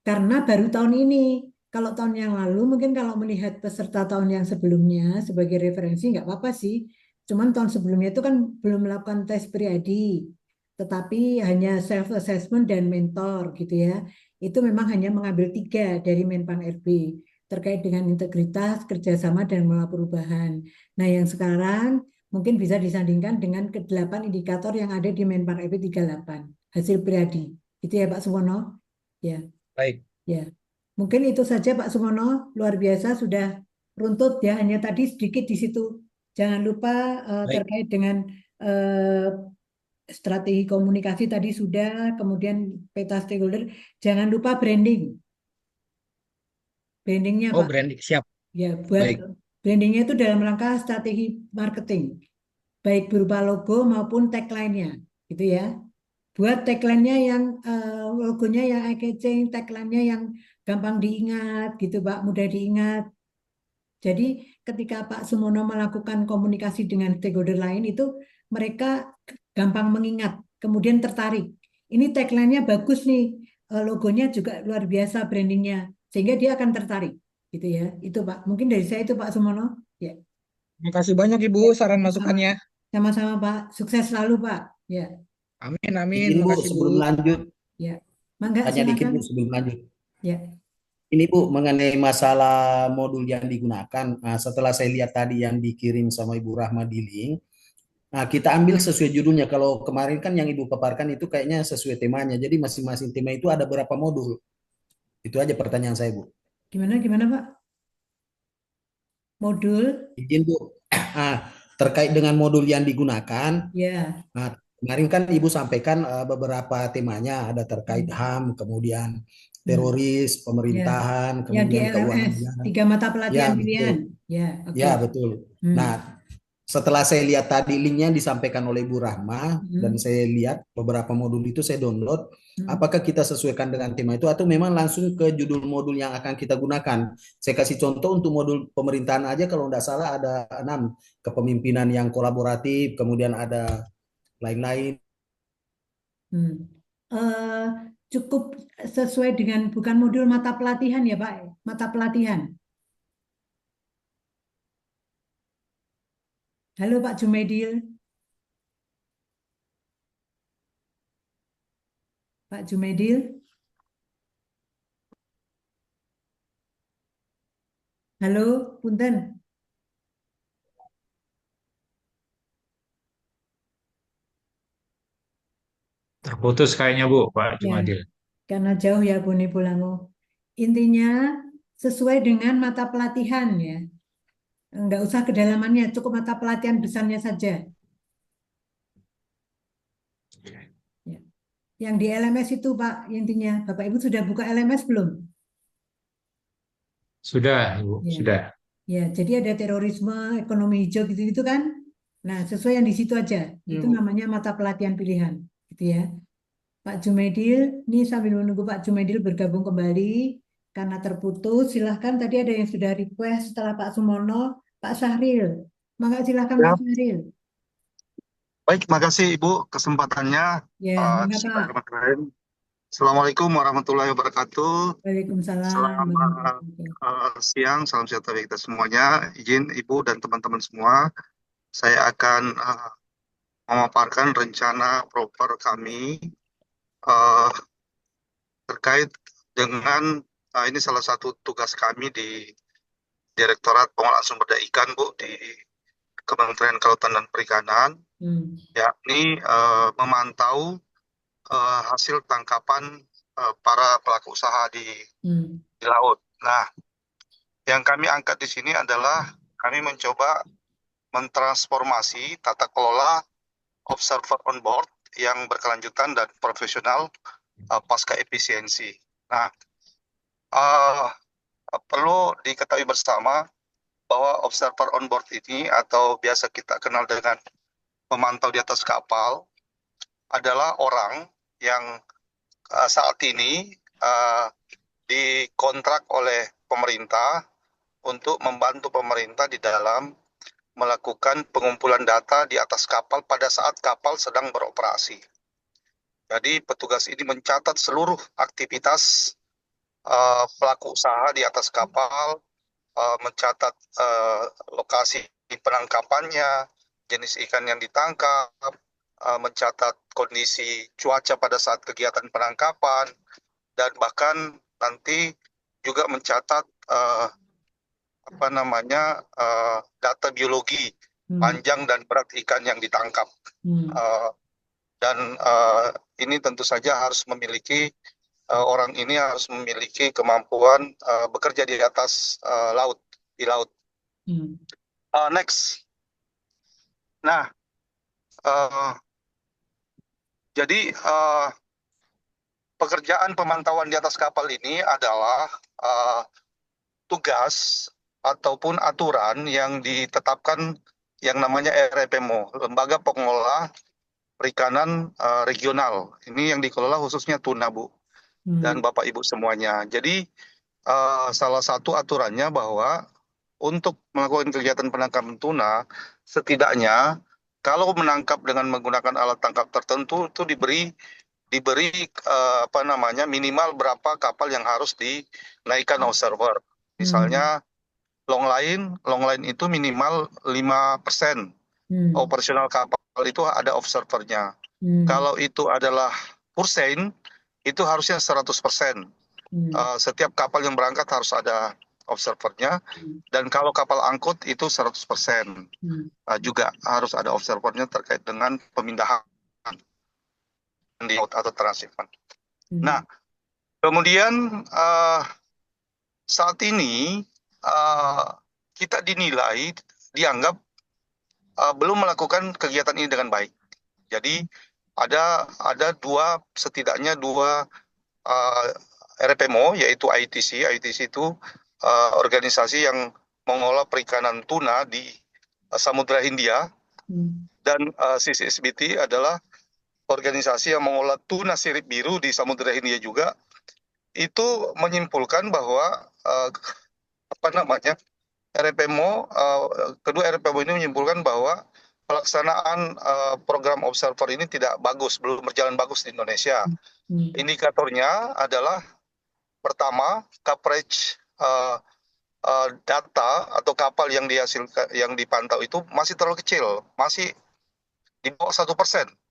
Karena baru tahun ini. Kalau tahun yang lalu mungkin kalau melihat peserta tahun yang sebelumnya sebagai referensi nggak apa-apa sih. Cuman tahun sebelumnya itu kan belum melakukan tes Priadi. Tetapi hanya self assessment dan mentor gitu ya. Itu memang hanya mengambil 3 dari Menpan RB terkait dengan integritas, kerjasama, dan mengelola perubahan. Nah, yang sekarang mungkin bisa disandingkan dengan ke-8 indikator yang ada di Menpan RB 38, hasil Priadi. Itu ya Pak Suwono? Ya, Baik, ya. Mungkin itu saja Pak Sumono, luar biasa sudah runtut ya, hanya tadi sedikit di situ. Jangan lupa baik. terkait dengan eh, strategi komunikasi tadi sudah, kemudian peta stakeholder, jangan lupa branding. Brandingnya Oh, Pak. branding. Siap. Ya, buat Baik, brandingnya itu dalam rangka strategi marketing, baik berupa logo maupun tagline-nya, gitu ya. Buat tagline-nya yang logonya yang eye-catching, tagline-nya yang gampang diingat, gitu Pak, mudah diingat. Jadi ketika Pak Sumono melakukan komunikasi dengan stakeholder lain itu mereka gampang mengingat, kemudian tertarik. Ini tagline-nya bagus nih, logonya juga luar biasa brandingnya, sehingga dia akan tertarik, gitu ya. Itu Pak. Mungkin dari saya itu Pak Sumono. Ya, terima kasih banyak Ibu ya, saran sama-sama. masukannya. Sama-sama Pak. Sukses selalu Pak. Ya, Amin, amin. Izin Bu, Makasih, Bu. sebelum lanjut, ya. Mangga tanya dikit silakan. Bu sebelum lanjut. Ya, Ini Bu, mengenai masalah modul yang digunakan. Nah, setelah saya lihat tadi yang dikirim sama Ibu Rahma di link, nah kita ambil sesuai judulnya. Kalau kemarin kan yang Ibu paparkan itu kayaknya sesuai temanya. Jadi masing-masing tema itu ada berapa modul? Itu aja pertanyaan saya Bu. gimana gimana Pak? Modul? Izin Bu. Ah, terkait dengan modul yang digunakan, Ya. nah, kemarin kan Ibu sampaikan beberapa temanya, ada terkait Hmm. HAM, kemudian Hmm. teroris, Ya. pemerintahan, Yang di kemudian keuangan LMS, negara. 3 mata Ya, pelatihan pilihan. betul. Ya, oke. Ya, betul. Hmm. Nah, setelah saya lihat tadi linknya disampaikan oleh Bu Rahma dan Hmm. saya lihat beberapa modul itu saya download, Hmm. apakah kita sesuaikan dengan tema itu atau memang langsung ke judul modul yang akan kita gunakan? Saya kasih contoh untuk modul pemerintahan aja kalau tidak salah ada 6, kepemimpinan yang kolaboratif, kemudian ada lain-lain. Hmm. Eh, Cukup sesuai dengan bukan modul mata pelatihan ya Pak, mata pelatihan. Halo Pak Jumedil, Pak Jumedil, halo, Punten. Terputus kayaknya Bu, Pak Ya, Jumadil. karena jauh ya Bone Bolango. Intinya sesuai dengan mata pelatihan ya. Enggak usah kedalamannya, cukup mata pelatihan besarnya saja. Ya. Yang di LMS itu Pak, intinya Bapak Ibu sudah buka LMS belum? Sudah, Ibu, Ya. sudah. Ya, jadi ada terorisme, ekonomi hijau gitu-gitu kan. Nah, sesuai yang di situ aja. Itu Bu. namanya mata pelatihan pilihan, gitu ya. Pak Jumedil, ini sambil menunggu Pak Jumedil bergabung kembali karena terputus. Silahkan tadi ada yang sudah request setelah Pak Sumono, Pak Syahril. Maka silahkan Ya, Pak Syahril. baik, makasih Ibu kesempatannya. Ya, maka Pak. Bismillahirrahmanirrahim. Assalamualaikum warahmatullahi wabarakatuh. Waalaikumsalam Selamat warahmatullahi wabarakatuh. siang, salam sejahtera bagi kita semuanya. Izin Ibu dan teman-teman semua, saya akan memaparkan rencana proper kami uh, terkait dengan ini salah satu tugas kami di Direktorat Pengelolaan Sumber Daya Ikan, Bu, di Kementerian Kelautan dan Perikanan, yakni memantau hasil tangkapan para pelaku usaha di laut. Nah, yang kami angkat di sini adalah kami mencoba mentransformasi tata kelola observer on board yang berkelanjutan dan profesional pasca efisiensi. Nah, perlu diketahui bersama bahwa observer on board ini atau biasa kita kenal dengan pemantau di atas kapal adalah orang yang saat ini dikontrak oleh pemerintah untuk membantu pemerintah di dalam melakukan pengumpulan data di atas kapal pada saat kapal sedang beroperasi. Jadi petugas ini mencatat seluruh aktivitas pelaku usaha di atas kapal, mencatat lokasi penangkapannya, jenis ikan yang ditangkap, mencatat kondisi cuaca pada saat kegiatan penangkapan, dan bahkan nanti juga mencatat data biologi panjang dan berat ikan yang ditangkap. Dan ini tentu saja harus memiliki orang ini harus memiliki kemampuan bekerja di atas di laut. Next. Nah, jadi pekerjaan pemantauan di atas kapal ini adalah tugas ataupun aturan yang ditetapkan yang namanya RPMO, Lembaga Pengelola Perikanan Regional. Ini yang dikelola khususnya tuna, Bu, dan Bapak Ibu semuanya. Jadi salah satu aturannya bahwa untuk melakukan kegiatan penangkapan tuna, setidaknya kalau menangkap dengan menggunakan alat tangkap tertentu itu diberi minimal berapa kapal yang harus dinaikkan observer. Misalnya long line itu minimal 5% operasional kapal itu ada observernya. Kalau itu adalah pursein, itu harusnya 100%. Setiap kapal yang berangkat harus ada observernya. Dan kalau kapal angkut itu 100%. Juga harus ada observernya terkait dengan pemindahan di laut atau transhipment. Nah, kemudian saat ini kita dianggap belum melakukan kegiatan ini dengan baik. Jadi ada setidaknya dua RPMO, yaitu ITC. ITC itu organisasi yang mengolah perikanan tuna di Samudra Hindia, dan CCSBT adalah organisasi yang mengolah tuna sirip biru di Samudra Hindia juga. Itu menyimpulkan bahwa kedua RPMO ini menyimpulkan bahwa pelaksanaan program observer ini belum berjalan bagus di Indonesia. Indikatornya adalah pertama, coverage data atau kapal yang dipantau itu masih terlalu kecil, masih di bawah 1%,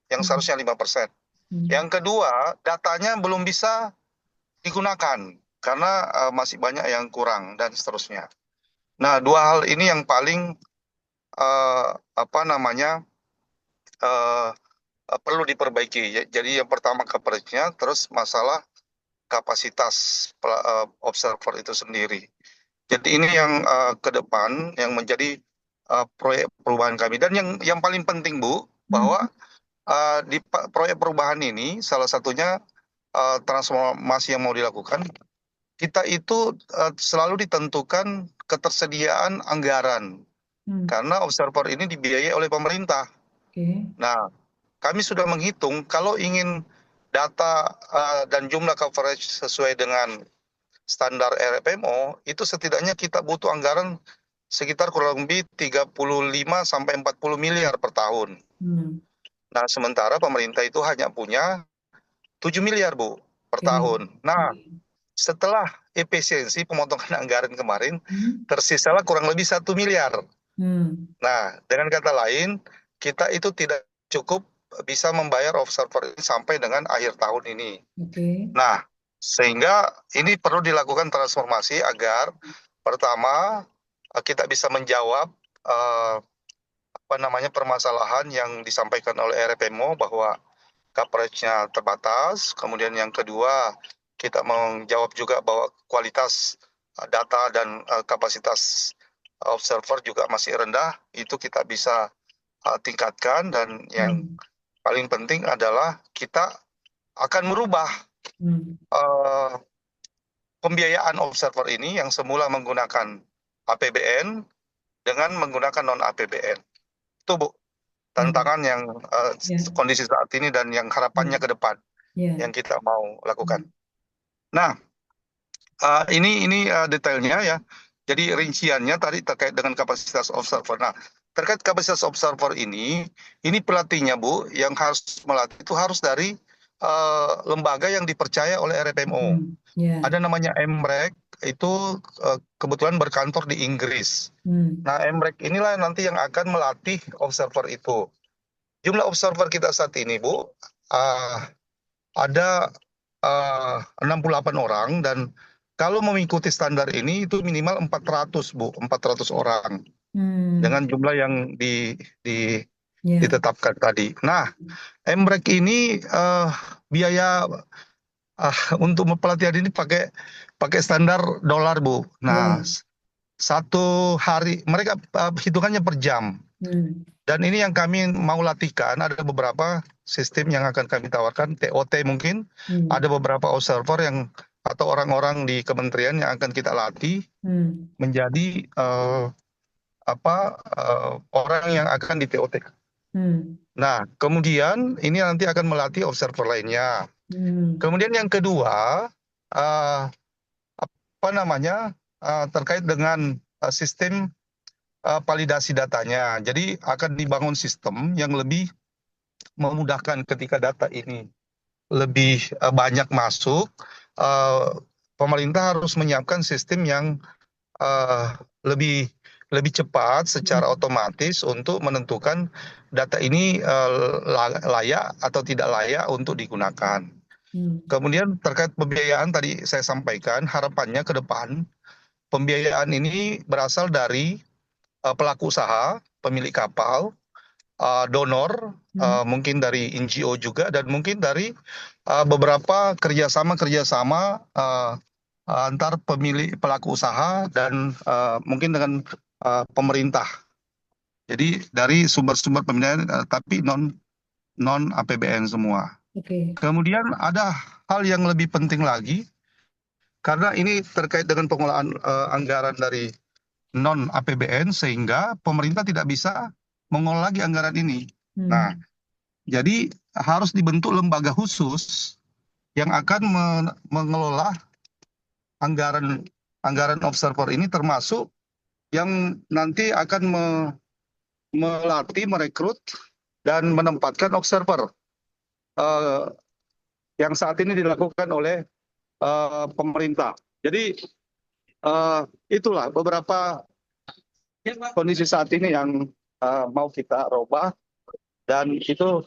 yang seharusnya 5%. Yang kedua, datanya belum bisa digunakan karena masih banyak yang kurang dan seterusnya. Nah, dua hal ini yang paling perlu diperbaiki. Jadi yang pertama coverage-nya, terus masalah kapasitas observer itu sendiri. Jadi ini yang ke depan yang menjadi proyek perubahan kami. Dan yang paling penting, Bu, bahwa di proyek perubahan ini salah satunya transformasi yang mau dilakukan, kita itu selalu ditentukan ketersediaan anggaran. Karena observer ini dibiayai oleh pemerintah. Nah, kami sudah menghitung kalau ingin data dan jumlah coverage sesuai dengan standar RPMO, itu setidaknya kita butuh anggaran sekitar kurang lebih 35 sampai 40 miliar per tahun. Nah, sementara pemerintah itu hanya punya 7 miliar, Bu, per tahun. Nah, setelah efisiensi pemotongan anggaran kemarin, tersisalah kurang lebih 1 miliar. Nah, dengan kata lain, kita itu tidak cukup bisa membayar observer ini sampai dengan akhir tahun ini. Nah, sehingga ini perlu dilakukan transformasi agar pertama kita bisa menjawab permasalahan yang disampaikan oleh RPMO bahwa coverage-nya terbatas. Kemudian yang kedua, kita menjawab juga bahwa kualitas data dan kapasitas observer juga masih rendah. Itu kita bisa tingkatkan, dan yang paling penting adalah kita akan merubah pembiayaan observer ini yang semula menggunakan APBN dengan menggunakan non-APBN. Itu, Bu, tantangan yang kondisi saat ini dan yang harapannya ke depan yang kita mau lakukan. Nah, ini detailnya ya. Jadi rinciannya tadi terkait dengan kapasitas observer. Nah, terkait kapasitas observer ini pelatihnya, Bu, yang harus melatih itu harus dari lembaga yang dipercaya oleh RPMO. Ada namanya MREC, itu kebetulan berkantor di Inggris. Nah, MREC inilah nanti yang akan melatih observer itu. Jumlah observer kita saat ini, Bu, ada 68 orang, dan kalau mengikuti standar ini itu minimal 400, Bu, 400 orang. Dengan jumlah yang ditetapkan tadi. Nah, MREC ini biaya untuk pelatihan ini pakai standar dolar, Bu. Nah, satu hari mereka hitungannya per jam. Dan ini yang kami mau latihkan, ada beberapa sistem yang akan kami tawarkan, TOT mungkin. Ada beberapa observer atau orang-orang di kementerian yang akan kita latih menjadi orang yang akan di TOT. Nah, kemudian ini nanti akan melatih observer lainnya. Kemudian yang kedua, terkait dengan sistem validasi datanya. Jadi akan dibangun sistem yang lebih memudahkan ketika data ini lebih banyak masuk. Pemerintah harus menyiapkan sistem yang lebih cepat secara otomatis untuk menentukan data ini layak atau tidak layak untuk digunakan. Kemudian terkait pembiayaan tadi saya sampaikan, harapannya ke depan pembiayaan ini berasal dari pelaku usaha, pemilik kapal, donor, mungkin dari NGO juga, dan mungkin dari beberapa kerjasama antar pelaku usaha dan mungkin dengan pemerintah. Jadi dari sumber-sumber pembiayaan tapi non APBN semua. Kemudian ada hal yang lebih penting lagi, karena ini terkait dengan pengolahan anggaran dari non APBN sehingga pemerintah tidak bisa mengolah lagi anggaran ini. Nah, jadi harus dibentuk lembaga khusus yang akan mengelola anggaran observer ini, termasuk yang nanti akan melatih, merekrut, dan menempatkan observer yang saat ini dilakukan oleh pemerintah. Jadi itulah beberapa kondisi saat ini yang mau kita robah, dan itu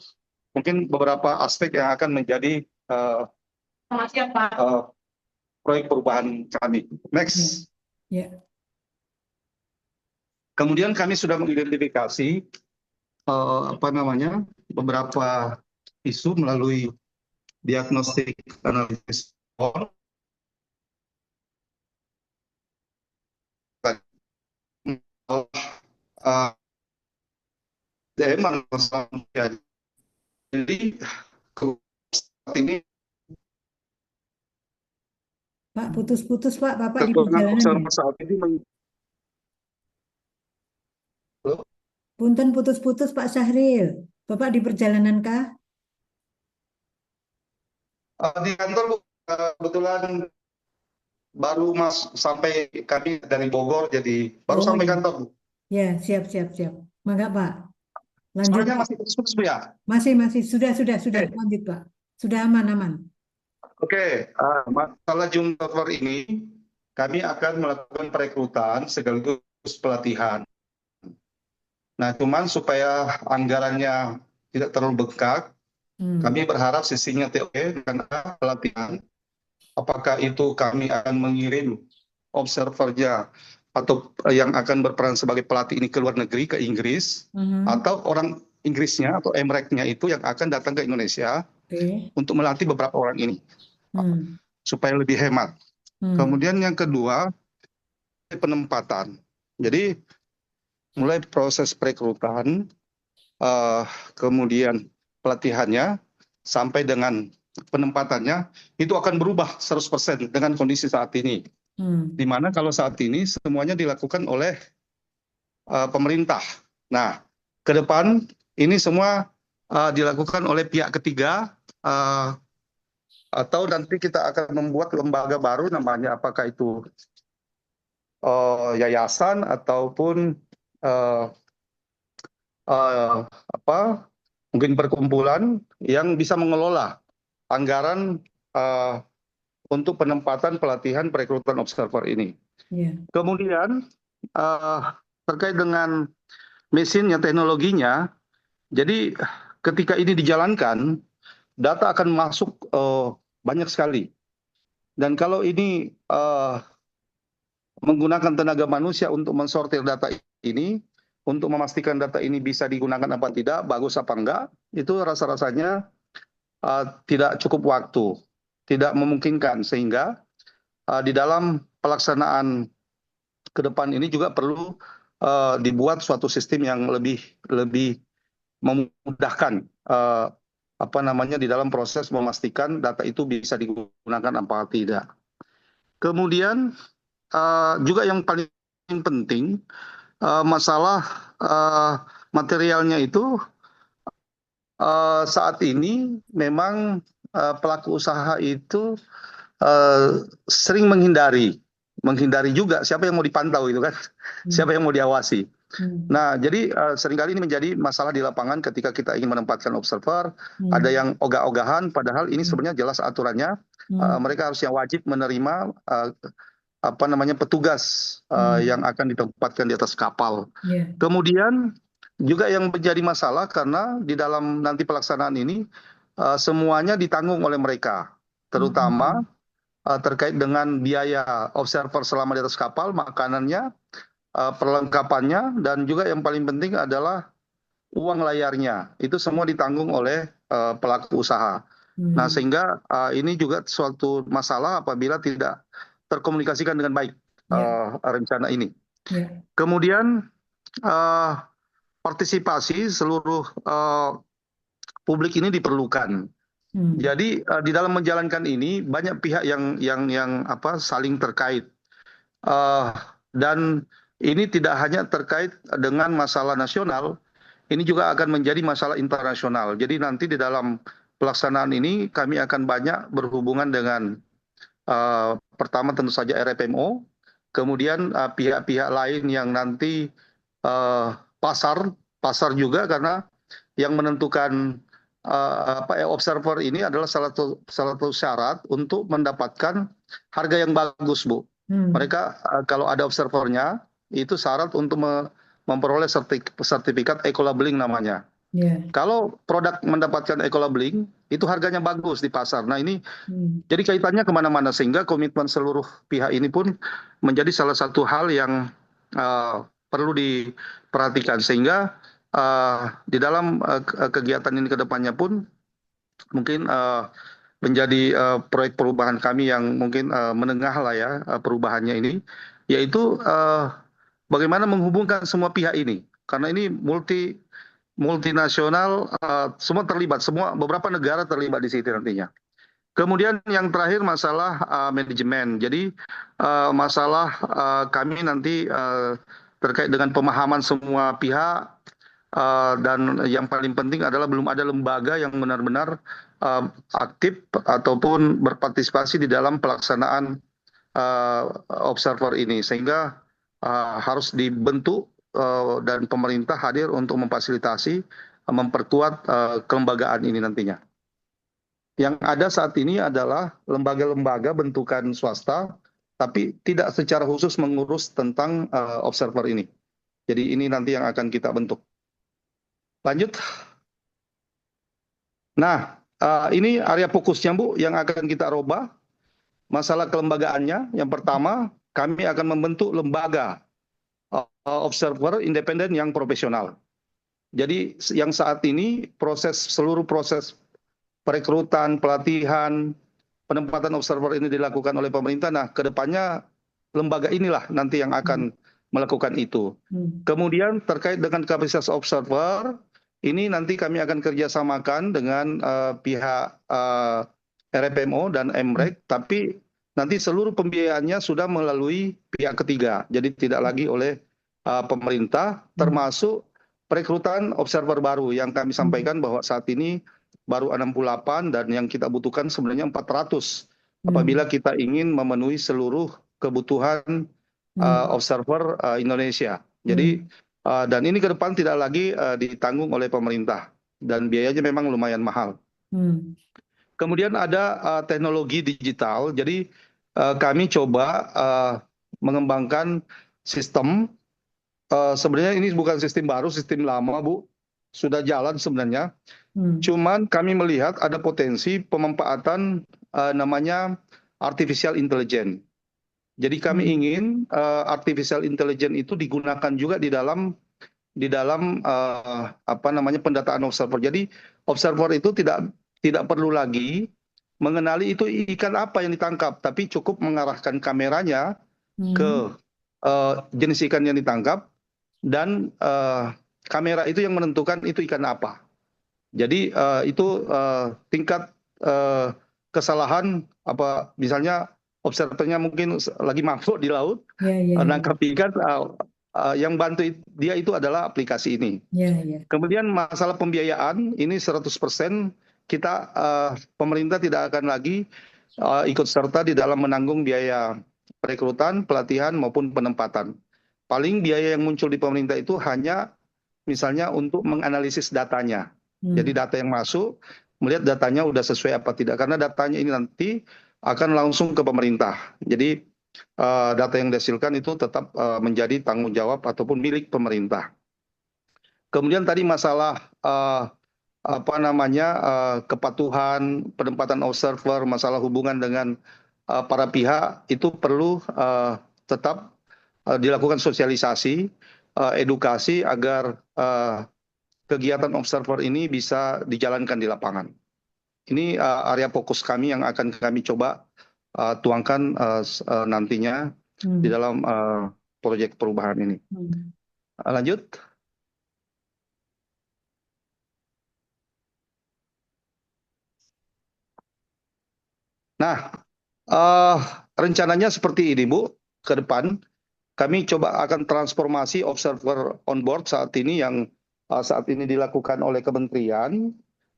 mungkin beberapa aspek yang akan menjadi proyek perubahan kami. Next. Ya. Kemudian kami sudah mengidentifikasi beberapa isu melalui diagnostik analisis jadi saat ini Pak, putus-putus Pak, Bapak di kekurangan perjalanan observer ya? saat ini Punten putus-putus Pak Syahril. Bapak di perjalanan kah? di kantor, Bu. Kebetulan baru sampai, kami dari Bogor, jadi baru sampai kantor, Bu. Ya, siap. Mangga Pak. Lanjut. Suaranya masih putus-putus, Bu, ya? Masih. Sudah. Lanjut Pak. Sudah aman. Oke, masalah jumlah observer ini kami akan melakukan perekrutan sekaligus pelatihan. Nah, cuman supaya anggarannya tidak terlalu bengkak, kami berharap sisinya TOE dan pelatihan. Apakah itu kami akan mengirim observernya atau yang akan berperan sebagai pelatih ini ke luar negeri, ke Inggris, atau orang Inggrisnya atau Emreknya itu yang akan datang ke Indonesia untuk melatih beberapa orang ini, supaya lebih hemat. Kemudian yang kedua, penempatan. Jadi mulai proses perekrutan, kemudian pelatihannya, sampai dengan penempatannya, itu akan berubah 100% dengan kondisi saat ini. Dimana kalau saat ini semuanya dilakukan oleh pemerintah. Nah, ke depan ini semua dilakukan oleh pihak ketiga, atau nanti kita akan membuat lembaga baru, namanya apakah itu yayasan ataupun mungkin perkumpulan yang bisa mengelola anggaran untuk penempatan, pelatihan, perekrutan observer ini. Kemudian terkait dengan mesinnya, teknologinya, jadi ketika ini dijalankan, data akan masuk banyak sekali. Dan kalau ini menggunakan tenaga manusia untuk mensortir data ini, untuk memastikan data ini bisa digunakan apa tidak, bagus apa enggak, itu rasa-rasanya tidak cukup waktu, tidak memungkinkan, sehingga di dalam pelaksanaan ke depan ini juga perlu dibuat suatu sistem yang lebih memudahkan di dalam proses memastikan data itu bisa digunakan apa tidak. Kemudian juga yang paling penting, masalah materialnya itu saat ini memang pelaku usaha itu sering menghindari juga siapa yang mau dipantau itu kan, siapa yang mau diawasi. Nah, jadi seringkali ini menjadi masalah di lapangan ketika kita ingin menempatkan observer, ada yang ogah-ogahan, padahal ini sebenarnya jelas aturannya, mereka harusnya wajib menerima petugas yang akan ditempatkan di atas kapal. Kemudian juga yang menjadi masalah karena di dalam nanti pelaksanaan ini semuanya ditanggung oleh mereka, terutama terkait dengan biaya observer selama di atas kapal, makanannya, perlengkapannya, dan juga yang paling penting adalah uang layarnya. Itu semua ditanggung oleh pelaku usaha. Nah, sehingga ini juga suatu masalah apabila tidak terkomunikasikan dengan baik rencana ini. Kemudian partisipasi seluruh publik ini diperlukan. Jadi di dalam menjalankan ini banyak pihak yang saling terkait, dan ini tidak hanya terkait dengan masalah nasional, ini juga akan menjadi masalah internasional. Jadi nanti di dalam pelaksanaan ini kami akan banyak berhubungan dengan pertama tentu saja RFMO, kemudian pihak-pihak lain yang nanti pasar juga, karena yang menentukan observer ini adalah salah satu syarat untuk mendapatkan harga yang bagus, Bu. Mereka kalau ada observernya itu syarat untuk memperoleh sertifikat eco-labeling namanya. Ya. Kalau produk mendapatkan eco-labeling itu harganya bagus di pasar. Nah ini jadi kaitannya kemana-mana, sehingga komitmen seluruh pihak ini pun menjadi salah satu hal yang perlu diperhatikan, sehingga di dalam kegiatan ini ke depannya pun mungkin menjadi proyek perubahan kami yang mungkin menengah lah ya, perubahannya ini, yaitu bagaimana menghubungkan semua pihak ini, karena ini multinasional, semua terlibat, beberapa negara terlibat di situ nantinya. Kemudian yang terakhir masalah manajemen. Jadi masalah kami nanti terkait dengan pemahaman semua pihak, dan yang paling penting adalah belum ada lembaga yang benar-benar aktif ataupun berpartisipasi di dalam pelaksanaan observer ini, sehingga harus dibentuk dan pemerintah hadir untuk memfasilitasi, memperkuat kelembagaan ini nantinya. Yang ada saat ini adalah lembaga-lembaga bentukan swasta, tapi tidak secara khusus mengurus tentang observer ini. Jadi ini nanti yang akan kita bentuk. Lanjut. Nah, ini area fokusnya, Bu, yang akan kita robah. Masalah kelembagaannya, yang pertama, kami akan membentuk lembaga observer independen yang profesional. Jadi yang saat ini seluruh proses perekrutan, pelatihan, penempatan observer ini dilakukan oleh pemerintah. Nah, kedepannya lembaga inilah nanti yang akan melakukan itu. Kemudian terkait dengan kapasitas observer, ini nanti kami akan kerjasamakan dengan pihak RFMO dan MREC, tapi nanti seluruh pembiayaannya sudah melalui pihak ketiga, jadi tidak lagi oleh pemerintah, termasuk perekrutan observer baru yang kami sampaikan bahwa saat ini baru 68 dan yang kita butuhkan sebenarnya 400 apabila kita ingin memenuhi seluruh kebutuhan observer Indonesia. Jadi dan ini ke depan tidak lagi ditanggung oleh pemerintah dan biayanya memang lumayan mahal. Kemudian ada teknologi digital. Jadi kami coba mengembangkan sistem. Sebenarnya ini bukan sistem baru, sistem lama, Bu. Sudah jalan sebenarnya. Cuman kami melihat ada potensi pemanfaatan namanya artificial intelligence. Jadi kami ingin artificial intelligence itu digunakan juga di dalam pendataan observer. Jadi observer itu tidak perlu lagi mengenali itu ikan apa yang ditangkap, tapi cukup mengarahkan kameranya ke jenis ikan yang ditangkap, dan kamera itu yang menentukan itu ikan apa. Jadi itu tingkat kesalahan misalnya observernya mungkin lagi mabuk di laut, nangkap ikan, yang bantu dia itu adalah aplikasi ini. Kemudian masalah pembiayaan ini 100% kita pemerintah tidak akan lagi ikut serta di dalam menanggung biaya perekrutan, pelatihan maupun penempatan. Paling biaya yang muncul di pemerintah itu hanya misalnya untuk menganalisis datanya. Jadi data yang masuk, melihat datanya udah sesuai apa tidak, karena datanya ini nanti akan langsung ke pemerintah. Jadi data yang dihasilkan itu tetap menjadi tanggung jawab ataupun milik pemerintah. Kemudian tadi masalah kepatuhan, penempatan observer, masalah hubungan dengan para pihak itu perlu tetap dilakukan sosialisasi, edukasi agar kegiatan observer ini bisa dijalankan di lapangan. Ini area fokus kami yang akan kami coba tuangkan nantinya di dalam proyek perubahan ini. Lanjut. Nah, rencananya seperti ini, Bu, ke depan. kami coba akan transformasi observer on board saat ini yang saat ini dilakukan oleh kementerian,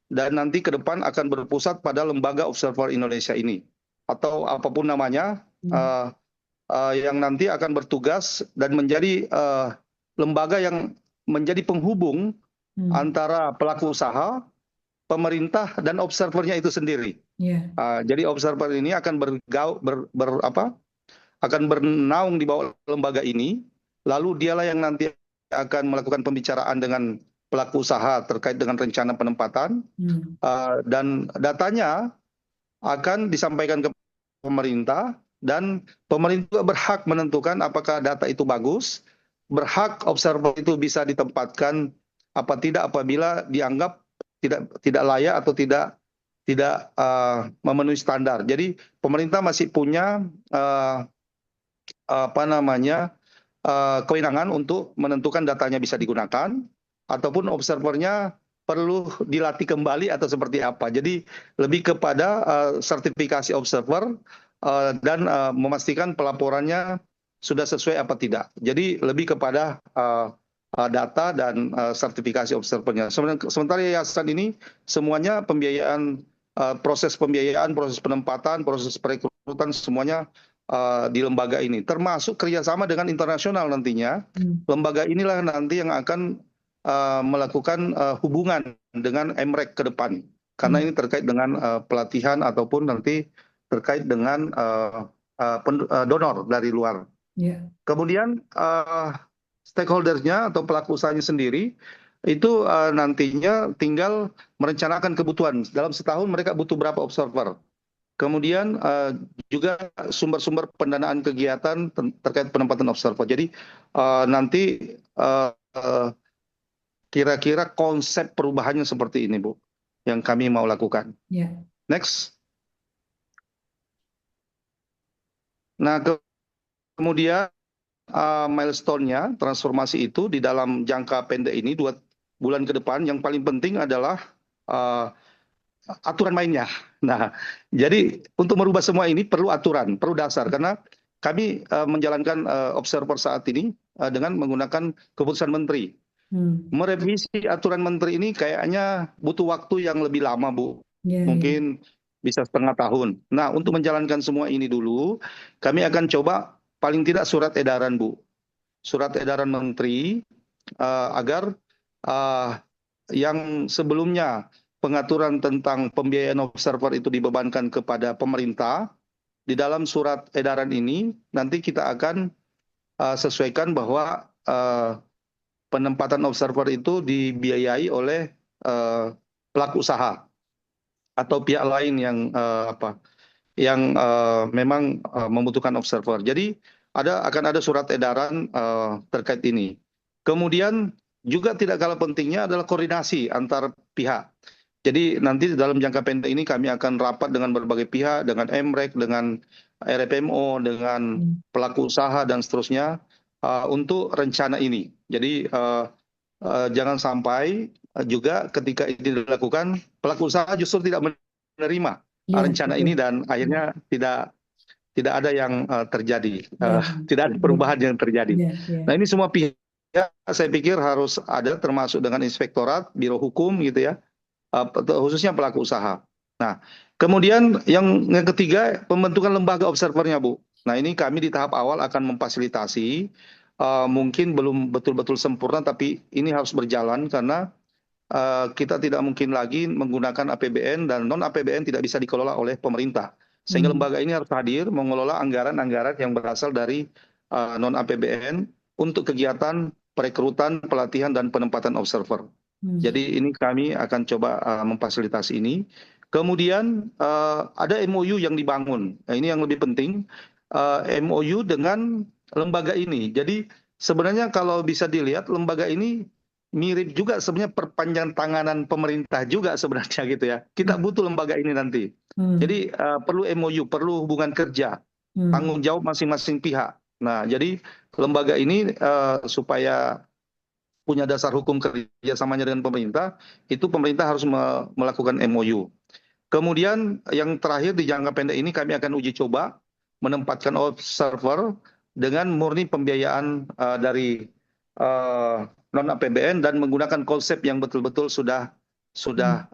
dan nanti ke depan akan berpusat pada lembaga observer Indonesia ini atau apapun namanya, yang nanti akan bertugas dan menjadi lembaga yang menjadi penghubung antara pelaku usaha, pemerintah, dan observernya itu sendiri. Jadi observer ini akan akan bernaung di bawah lembaga ini, lalu dialah yang nanti akan melakukan pembicaraan dengan pelaku usaha terkait dengan rencana penempatan, dan datanya akan disampaikan ke pemerintah, dan pemerintah berhak menentukan apakah data itu bagus, berhak observer itu bisa ditempatkan apa tidak apabila dianggap tidak layak atau tidak memenuhi standar. Jadi pemerintah masih punya kewenangan untuk menentukan datanya bisa digunakan ataupun observernya perlu dilatih kembali atau seperti apa. Jadi lebih kepada sertifikasi observer dan memastikan pelaporannya sudah sesuai apa tidak. Jadi lebih kepada data dan sertifikasi observernya. Sementara yayasan ini semuanya pembiayaan, proses pembiayaan, proses penempatan, proses perekrutan semuanya di lembaga ini, termasuk kerjasama dengan internasional nantinya. Lembaga inilah nanti yang akan melakukan hubungan dengan MREC ke depan, karena ini terkait dengan pelatihan ataupun nanti terkait dengan donor dari luar. Kemudian stakeholdersnya atau pelaku usahanya sendiri itu nantinya tinggal merencanakan kebutuhan. Dalam setahun mereka butuh berapa observer. Kemudian juga sumber-sumber pendanaan kegiatan terkait penempatan observer. Jadi nanti kira-kira konsep perubahannya seperti ini, Bu, yang kami mau lakukan. Next. Nah, kemudian milestone-nya, transformasi itu di dalam jangka pendek ini 2 bulan ke depan, yang paling penting adalah aturan mainnya. Nah, jadi untuk merubah semua ini perlu aturan, perlu dasar, karena kami menjalankan observer saat ini dengan menggunakan keputusan menteri. Merevisi aturan menteri ini kayaknya butuh waktu yang lebih lama, Bu. Mungkin bisa setengah tahun. Nah, untuk menjalankan semua ini dulu, kami akan coba paling tidak surat edaran, Bu. Surat edaran menteri agar yang sebelumnya pengaturan tentang pembiayaan observer itu dibebankan kepada pemerintah, di dalam surat edaran ini nanti kita akan sesuaikan bahwa penempatan observer itu dibiayai oleh pelaku usaha atau pihak lain yang memang membutuhkan observer. Jadi akan ada surat edaran terkait ini. Kemudian juga tidak kalah pentingnya adalah koordinasi antar pihak. Jadi nanti dalam jangka pendek ini kami akan rapat dengan berbagai pihak, dengan MREC, dengan RPMO, dengan pelaku usaha dan seterusnya untuk rencana ini. Jadi jangan sampai juga ketika ini dilakukan pelaku usaha justru tidak menerima rencana ini dan akhirnya tidak ada yang terjadi, tidak ada perubahan yang terjadi. Nah, ini semua pihak saya pikir harus ada, termasuk dengan inspektorat, biro hukum gitu ya, khususnya pelaku usaha. Nah, kemudian yang ketiga, pembentukan lembaga observernya, Bu. Nah, ini kami di tahap awal akan memfasilitasi, mungkin belum betul-betul sempurna, tapi ini harus berjalan karena kita tidak mungkin lagi menggunakan APBN dan non-APBN tidak bisa dikelola oleh pemerintah. Sehingga lembaga ini harus hadir mengelola anggaran-anggaran yang berasal dari non-APBN untuk kegiatan perekrutan, pelatihan, dan penempatan observer. Jadi ini kami akan coba memfasilitasi ini. Kemudian ada MOU yang dibangun. Nah, ini yang lebih penting, MOU dengan lembaga ini. Jadi sebenarnya kalau bisa dilihat lembaga ini mirip juga sebenarnya perpanjangan tanganan pemerintah juga sebenarnya gitu ya. Kita butuh lembaga ini nanti. Jadi perlu MOU, perlu hubungan kerja, tanggung jawab masing-masing pihak. Nah, jadi lembaga ini supaya punya dasar hukum kerjasamanya dengan pemerintah, itu pemerintah harus melakukan MOU. Kemudian yang terakhir di jangka pendek ini kami akan uji coba menempatkan observer dengan murni pembiayaan dari non APBN dan menggunakan konsep yang betul-betul sudah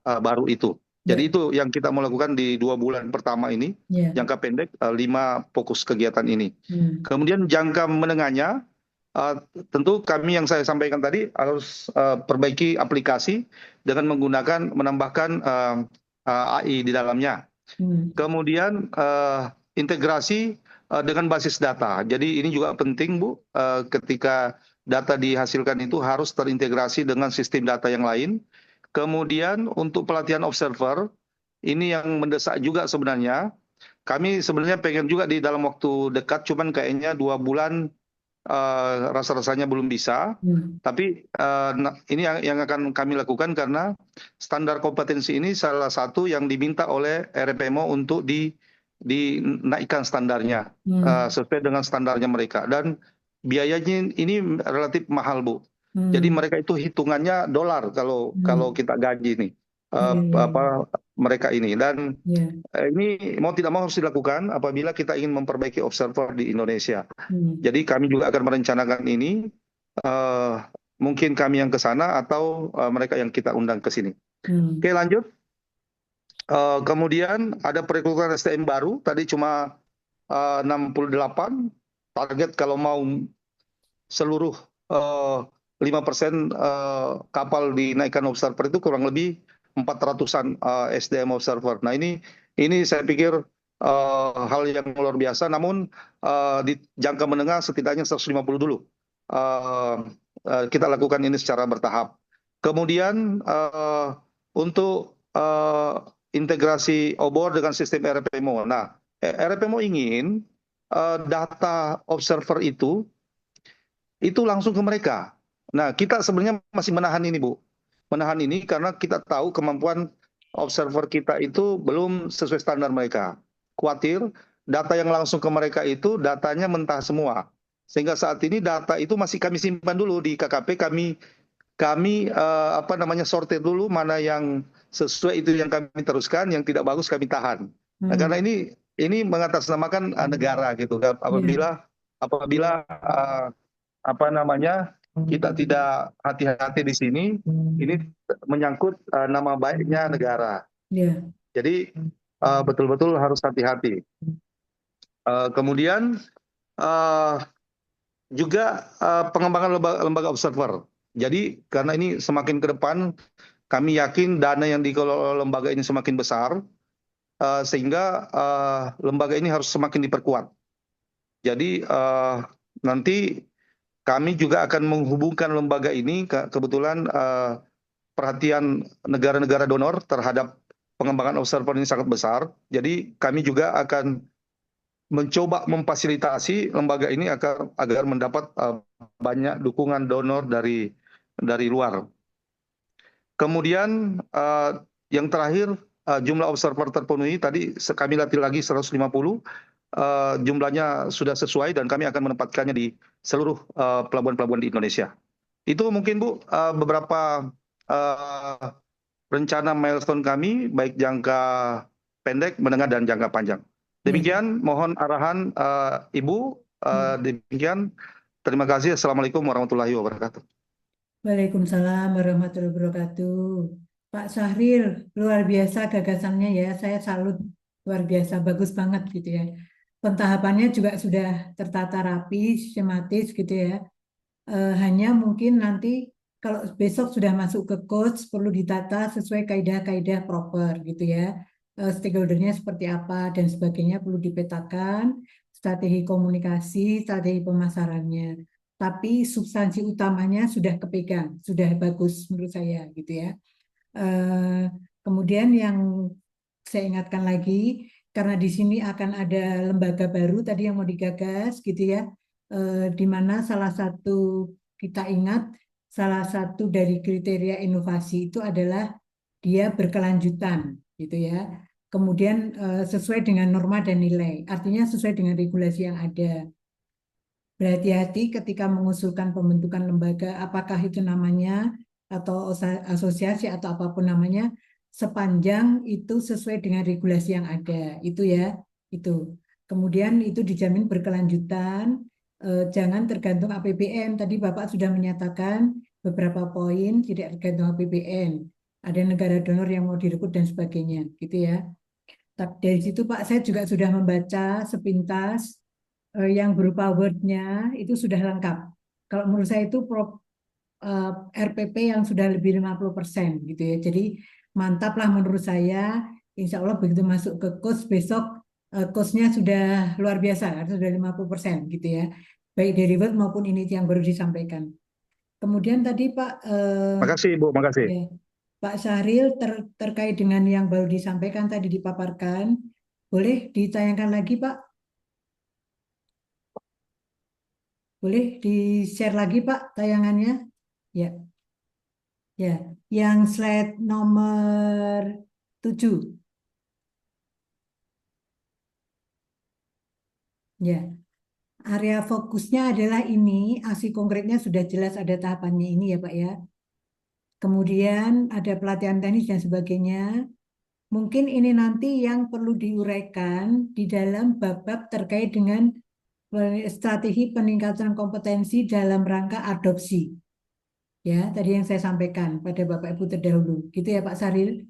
baru itu. Jadi Ya, itu yang kita mau lakukan di 2 bulan pertama ini, ya. jangka pendek 5 fokus kegiatan ini. Hmm. Kemudian jangka menengahnya, tentu kami yang saya sampaikan tadi harus perbaiki aplikasi dengan menambahkan AI di dalamnya. Hmm. Kemudian integrasi dengan basis data. Jadi ini juga penting, Bu, ketika data dihasilkan itu harus terintegrasi dengan sistem data yang lain. Kemudian untuk pelatihan observer, ini yang mendesak juga sebenarnya. Kami sebenarnya pengen juga di dalam waktu dekat, cuman kayaknya 2 bulan rasa-rasanya belum bisa. Hmm. Tapi ini yang akan kami lakukan karena standar kompetensi ini salah satu yang diminta oleh RPMO untuk dinaikkan standarnya Hmm. sesuai dengan standarnya mereka. Dan biayanya ini relatif mahal, Bu. Jadi Hmm. mereka itu hitungannya dolar kalau kita gaji nih Iya, iya, mereka ini. Dan iya. ini mau tidak mau harus dilakukan apabila kita ingin memperbaiki observer di Indonesia. Hmm. Jadi kami juga akan merencanakan ini, mungkin kami yang ke sana atau mereka yang kita undang ke sini. Hmm. Oke, lanjut. Kemudian ada perekrutan SDM baru, tadi cuma 68. Target kalau mau seluruh 5% kapal dinaikkan observer itu kurang lebih 400-an SDM observer. Nah ini saya pikir hal yang luar biasa. Namun di jangka menengah setidaknya 150 dulu. Kita lakukan ini secara bertahap. Kemudian untuk integrasi obor dengan sistem RPMO. Nah, RPMO ingin data observer itu langsung ke mereka. Nah, kita sebenarnya masih menahan ini, Bu. Menahan ini karena kita tahu kemampuan observer kita itu belum sesuai standar mereka. Khawatir data yang langsung ke mereka itu datanya mentah semua. Sehingga saat ini data itu masih kami simpan dulu di KKP, kami sortir dulu mana yang sesuai itu yang kami teruskan, yang tidak bagus kami tahan. Nah, karena ini mengatasnamakan negara gitu. Apabila kita tidak hati-hati di sini, ini menyangkut nama baiknya negara. Ya. Jadi betul-betul harus hati-hati. Kemudian juga pengembangan lembaga observer. Jadi karena ini semakin ke depan, kami yakin dana yang dikelola lembaga ini semakin besar, sehingga lembaga ini harus semakin diperkuat. Jadi nanti kami juga akan menghubungkan lembaga ini, kebetulan perhatian negara-negara donor terhadap pengembangan observer ini sangat besar. Jadi kami juga akan mencoba memfasilitasi lembaga ini agar mendapat banyak dukungan donor dari luar. Kemudian yang terakhir, jumlah observer terpenuhi tadi kami latih lagi 150. Jumlahnya sudah sesuai dan kami akan menempatkannya di seluruh pelabuhan-pelabuhan di Indonesia. Itu mungkin, Bu, beberapa rencana milestone kami, baik jangka pendek, menengah, dan jangka panjang. Demikian, mohon arahan Ibu. Demikian, terima kasih. Assalamualaikum warahmatullahi wabarakatuh. Waalaikumsalam warahmatullahi wabarakatuh. Pak Syahril, luar biasa gagasannya ya. Saya salut, luar biasa, bagus banget gitu ya. Pentahapannya juga sudah tertata rapi, sistematis gitu ya. Hanya mungkin nanti kalau besok sudah masuk ke coach perlu ditata sesuai kaidah-kaidah proper gitu ya. Stakeholdernya seperti apa dan sebagainya perlu dipetakan, strategi komunikasi, strategi pemasarannya. Tapi substansi utamanya sudah kepegang, sudah bagus menurut saya gitu ya. Kemudian yang saya ingatkan lagi, karena di sini akan ada lembaga baru tadi yang mau digagas gitu ya, di mana salah satu kita ingat, salah satu dari kriteria inovasi itu adalah dia berkelanjutan gitu ya. Kemudian sesuai dengan norma dan nilai, artinya sesuai dengan regulasi yang ada. Berhati-hati ketika mengusulkan pembentukan lembaga, apakah itu namanya atau asosiasi atau apapun namanya, sepanjang itu sesuai dengan regulasi yang ada, itu ya, itu. Kemudian itu dijamin berkelanjutan, jangan tergantung APBN. Tadi Bapak sudah menyatakan beberapa poin tidak tergantung APBN. Ada negara donor yang mau direkrut dan sebagainya, gitu ya. Dari situ Pak, saya juga sudah membaca sepintas yang berupa Word-nya itu sudah lengkap. Kalau menurut saya itu RPP yang sudah lebih 50% gitu ya. Jadi mantap lah menurut saya. Insya Allah begitu masuk ke course besok course-nya sudah luar biasa, sudah 50% gitu ya. Baik dari Word maupun ini yang baru disampaikan. Kemudian tadi Pak Makasih Ibu, makasih. ya, Pak Syahril terkait dengan yang baru disampaikan tadi dipaparkan, boleh ditayangkan lagi Pak? Boleh di-share lagi Pak tayangannya? Ya, ya. Yang slide nomor 7. Ya, area fokusnya adalah ini, aksi konkretnya sudah jelas ada tahapannya ini ya Pak ya. Kemudian ada pelatihan teknis dan sebagainya. Mungkin ini nanti yang perlu diuraikan di dalam bab-bab terkait dengan strategi peningkatan kompetensi dalam rangka adopsi. Ya, tadi yang saya sampaikan pada Bapak Ibu terdahulu. Gitu ya Pak Saril.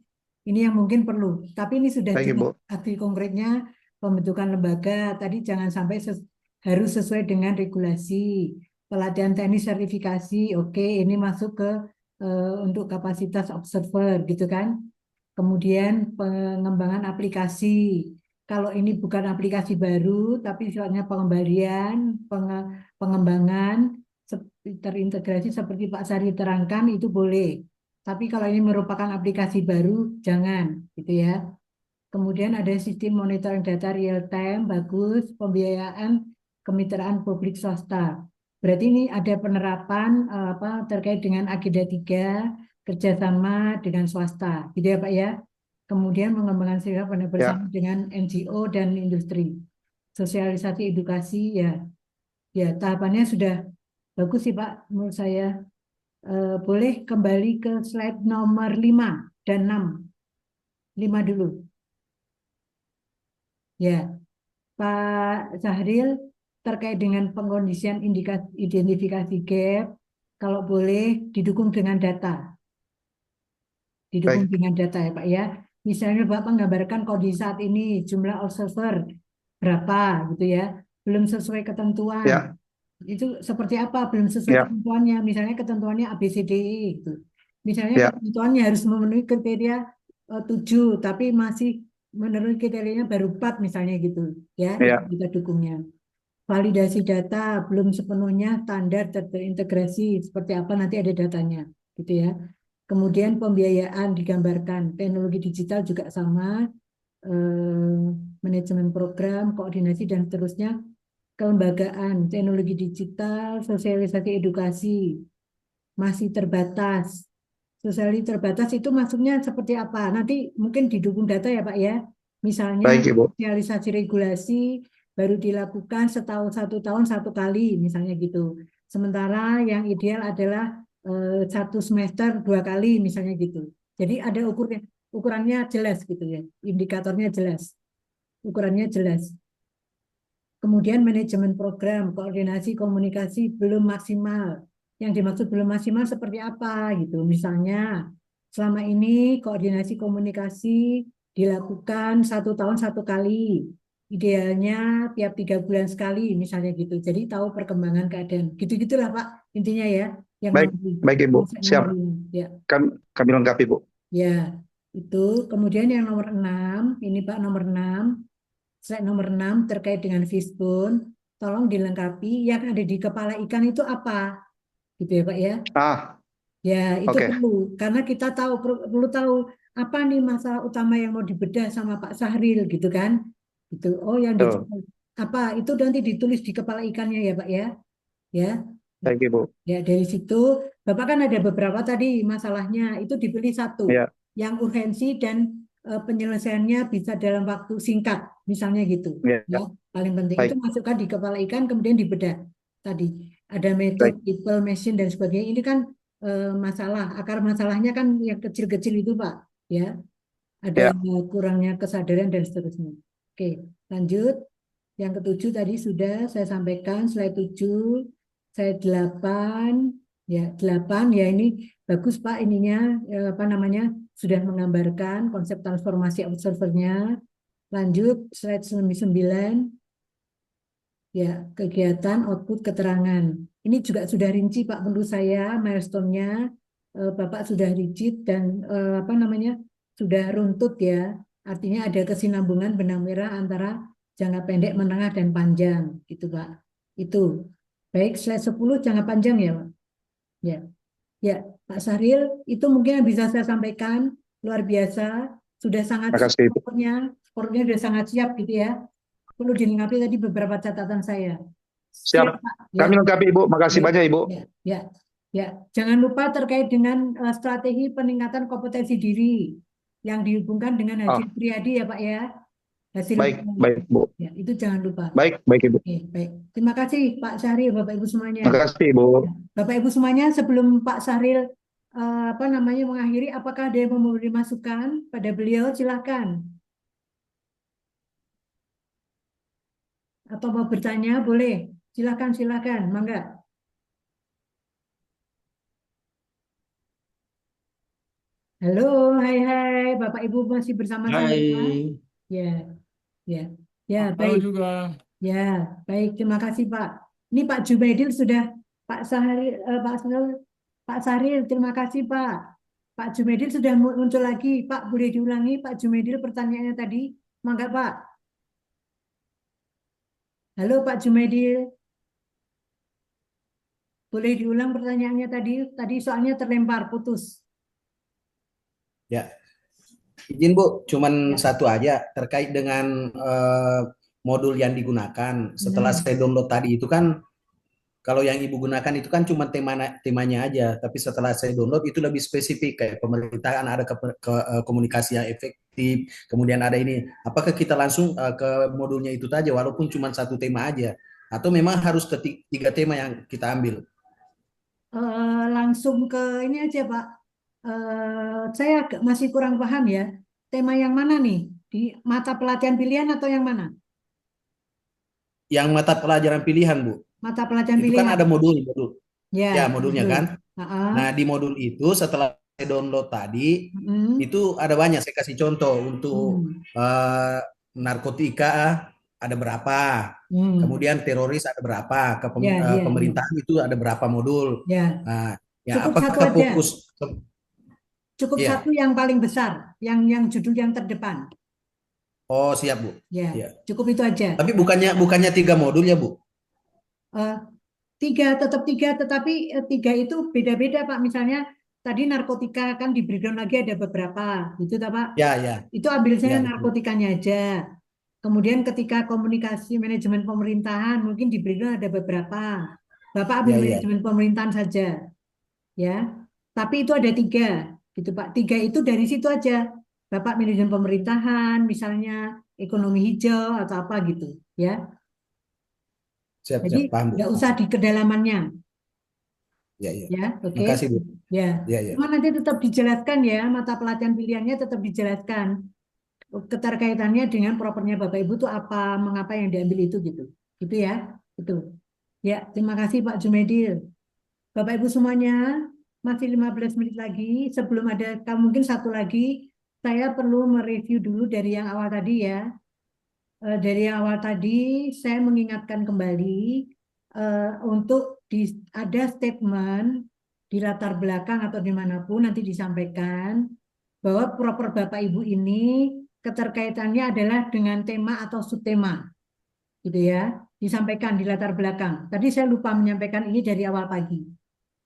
Ini yang mungkin perlu. Tapi ini sudah Baik Ibu. jelas aksi konkretnya pembentukan lembaga. Tadi jangan sampai harus sesuai dengan regulasi. Pelatihan teknis sertifikasi, oke, ini masuk ke untuk kapasitas observer gitu kan. Kemudian pengembangan aplikasi. Kalau ini bukan aplikasi baru, tapi sifatnya pengembalian, pengembangan, terintegrasi seperti Pak Sari terangkan itu boleh. Tapi kalau ini merupakan aplikasi baru, jangan, gitu ya. Kemudian ada sistem monitoring data real time, bagus, pembiayaan kemitraan publik swasta. Berarti ini ada penerapan terkait dengan agenda 3, kerjasama dengan swasta, gitu ya Pak ya. Kemudian mengembangkan serikat bersama dengan NGO dan industri. Sosialisasi edukasi ya tahapannya sudah bagus sih Pak menurut saya. Boleh kembali ke slide nomor 5 dan 6. 5 dulu. Ya, Pak Sahril terkait dengan pengkondisian identifikasi gap, kalau boleh didukung dengan data. Didukung Baik. dengan data ya Pak ya. Misalnya Bapak menggambarkan kondisi saat ini jumlah observer berapa gitu ya. Belum sesuai ketentuan. Ya. Itu seperti apa? Belum sesuai Ya. ketentuannya. Misalnya ketentuannya ABCDE gitu. Misalnya Ya. ketentuannya harus memenuhi kriteria 7, tapi masih menurut kriterianya baru 4 misalnya gitu. Ya, Ya. itu kita dukungnya. Validasi data belum sepenuhnya standar terintegrasi seperti apa nanti ada datanya gitu ya. Kemudian pembiayaan digambarkan, teknologi digital juga sama, manajemen program, koordinasi dan seterusnya, kelembagaan, teknologi digital, sosialisasi edukasi masih terbatas. Sosialisasi terbatas itu maksudnya seperti apa? Nanti mungkin didukung data ya Pak ya. Misalnya Baik Ibu. sosialisasi regulasi baru dilakukan setahun 1 tahun 1 kali misalnya gitu. Sementara yang ideal adalah 1 semester 2 kali misalnya gitu. Jadi ada ukurannya jelas gitu ya, indikatornya jelas, ukurannya jelas. Kemudian manajemen program, koordinasi komunikasi belum maksimal. Yang dimaksud belum maksimal seperti apa gitu. Misalnya selama ini koordinasi komunikasi dilakukan 1 tahun 1 kali. Idealnya tiap 3 bulan sekali misalnya gitu. Jadi tahu perkembangan keadaan. Gitu-gitulah Pak intinya ya. Yang Baik, baik Ibu. Siap. Ya. Kami lengkapi Bu. Ya, itu. Kemudian yang nomor 6, ini Pak nomor 6. Slide nomor 6 terkait dengan fishbone, tolong dilengkapi yang ada di kepala ikan itu apa, gitu ya Pak ya. Ya itu Oke. perlu, karena kita perlu tahu apa nih masalah utama yang mau dibedah sama Pak Sahril gitu kan. Gitu. Oh yang apa itu nanti ditulis di kepala ikannya ya Pak ya. Ya. Baik Ibu. Ya dari situ Bapak kan ada beberapa tadi masalahnya, itu dipilih 1 yang urgensi dan penyelesaiannya bisa dalam waktu singkat, misalnya gitu. Ya, paling penting itu masukkan di kepala ikan, kemudian dibedah. Tadi ada metode, people, machine dan sebagainya. Ini kan masalah, akar masalahnya kan yang kecil-kecil itu Pak. Ya, ada kurangnya kesadaran dan seterusnya. Oke, lanjut. Yang ketujuh tadi sudah saya sampaikan, slide 7, slide 8, ya 8 ya ini bagus Pak ininya apa namanya sudah menggambarkan konsep transformasi observernya. Lanjut slide 9, ya kegiatan output keterangan. Ini juga sudah rinci Pak menurut saya milestone-nya Bapak sudah rigid dan apa namanya sudah runtut ya. Artinya ada kesinambungan benang merah antara jangka pendek, menengah, dan panjang gitu Pak. Itu. Baik, slide 10 jangka panjang ya Pak. Ya. Ya, Pak Sahril, itu mungkin yang bisa saya sampaikan. Luar biasa, sudah sangat Terima kasih, Ibu. skornya sudah sangat siap gitu ya. Perlu dilengkapi tadi beberapa catatan saya. Siap. Pak. Kami lengkapi, Ibu. Makasih Baik. banyak, Ibu. Ya. Jangan lupa terkait dengan strategi peningkatan kompetensi diri yang dihubungkan dengan hasil Priadi ya Pak ya. Hasil Baik, Bu. ya, itu jangan lupa. Baik, Ibu. Oke, baik. Terima kasih Pak Syahril, Bapak Ibu semuanya. Terima kasih, Ibu. Bapak Ibu semuanya, sebelum Pak Syahril apa namanya mengakhiri, apakah ada yang mau memberi masukan pada beliau? Silakan. Atau mau bertanya, boleh. Silakan, mangga. Halo, hai, Bapak Ibu masih bersama saya? Hai. Ya, Halo baik. juga. Ya, baik. Terima kasih Pak. Ini Pak Jubaidil sudah Pak Sahril, Pak Sahril, terima kasih Pak. Pak Jubaidil sudah muncul lagi. Pak, boleh diulangi Pak Jubaidil pertanyaannya tadi? Mangga Pak. Halo Pak Jubaidil. Boleh diulang pertanyaannya tadi? Tadi soalnya terlempar, putus. Ya, izin Bu, cuman Ya. satu aja terkait dengan modul yang digunakan. Setelah saya download tadi itu kan, kalau yang Ibu gunakan itu kan cuma temanya aja, tapi setelah saya download itu lebih spesifik kayak pemerintahan, ada komunikasi yang efektif, kemudian ada ini. Apakah kita langsung ke modulnya itu saja walaupun cuma satu tema aja, atau memang harus ke 3 tema yang kita ambil? Langsung ke ini aja Pak. Saya masih kurang paham ya. Tema yang mana nih? Di mata pelatihan pilihan atau yang mana? Yang mata pelajaran pilihan, Bu. Mata pelajaran Itu pilihan. kan ada modul. Ya, Modulnya kan. Nah, di modul itu setelah saya download tadi, itu ada banyak. Saya kasih contoh untuk narkotika ada berapa, kemudian teroris ada berapa, pemerintahan itu ada berapa modul. Nah, ya Cukup apakah satu aja. fokus? Cukup satu yang paling besar, yang judul yang terdepan. Oh, siap Bu. Ya, cukup itu aja. Tapi bukannya 3 modul ya Bu? 3, tetap 3, tetapi 3 itu beda-beda Pak. Misalnya tadi narkotika kan di breakdown lagi ada beberapa, gitu Pak. Ya. Itu ambil saya Ya, narkotikanya aja. Kemudian ketika komunikasi manajemen pemerintahan mungkin di breakdown ada beberapa. Bapak ambil manajemen pemerintahan saja, ya. Tapi itu ada 3, gitu Pak. 3 itu dari situ aja. Bapak manajemen pemerintahan, misalnya ekonomi hijau atau apa gitu, ya. Siap, Jadi paham Bu. nggak usah di kedalamannya. Ya. Ya, oke. Makasih Bu. Ya. Cuma nanti tetap dijelaskan ya, mata pelatihan pilihannya tetap dijelaskan. Keterkaitannya dengan propernya Bapak Ibu itu apa, mengapa yang diambil itu gitu. Gitu ya. Itu. Ya, terima kasih Pak Jumaidil. Bapak Ibu semuanya, masih 15 menit lagi. Sebelum ada mungkin satu lagi, saya perlu mereview dulu dari yang awal tadi ya. Dari yang awal tadi saya mengingatkan kembali untuk ada statement di latar belakang atau dimanapun nanti disampaikan bahwa proper Bapak Ibu ini keterkaitannya adalah dengan tema atau subtema, gitu ya, disampaikan di latar belakang. Tadi saya lupa menyampaikan ini dari awal pagi,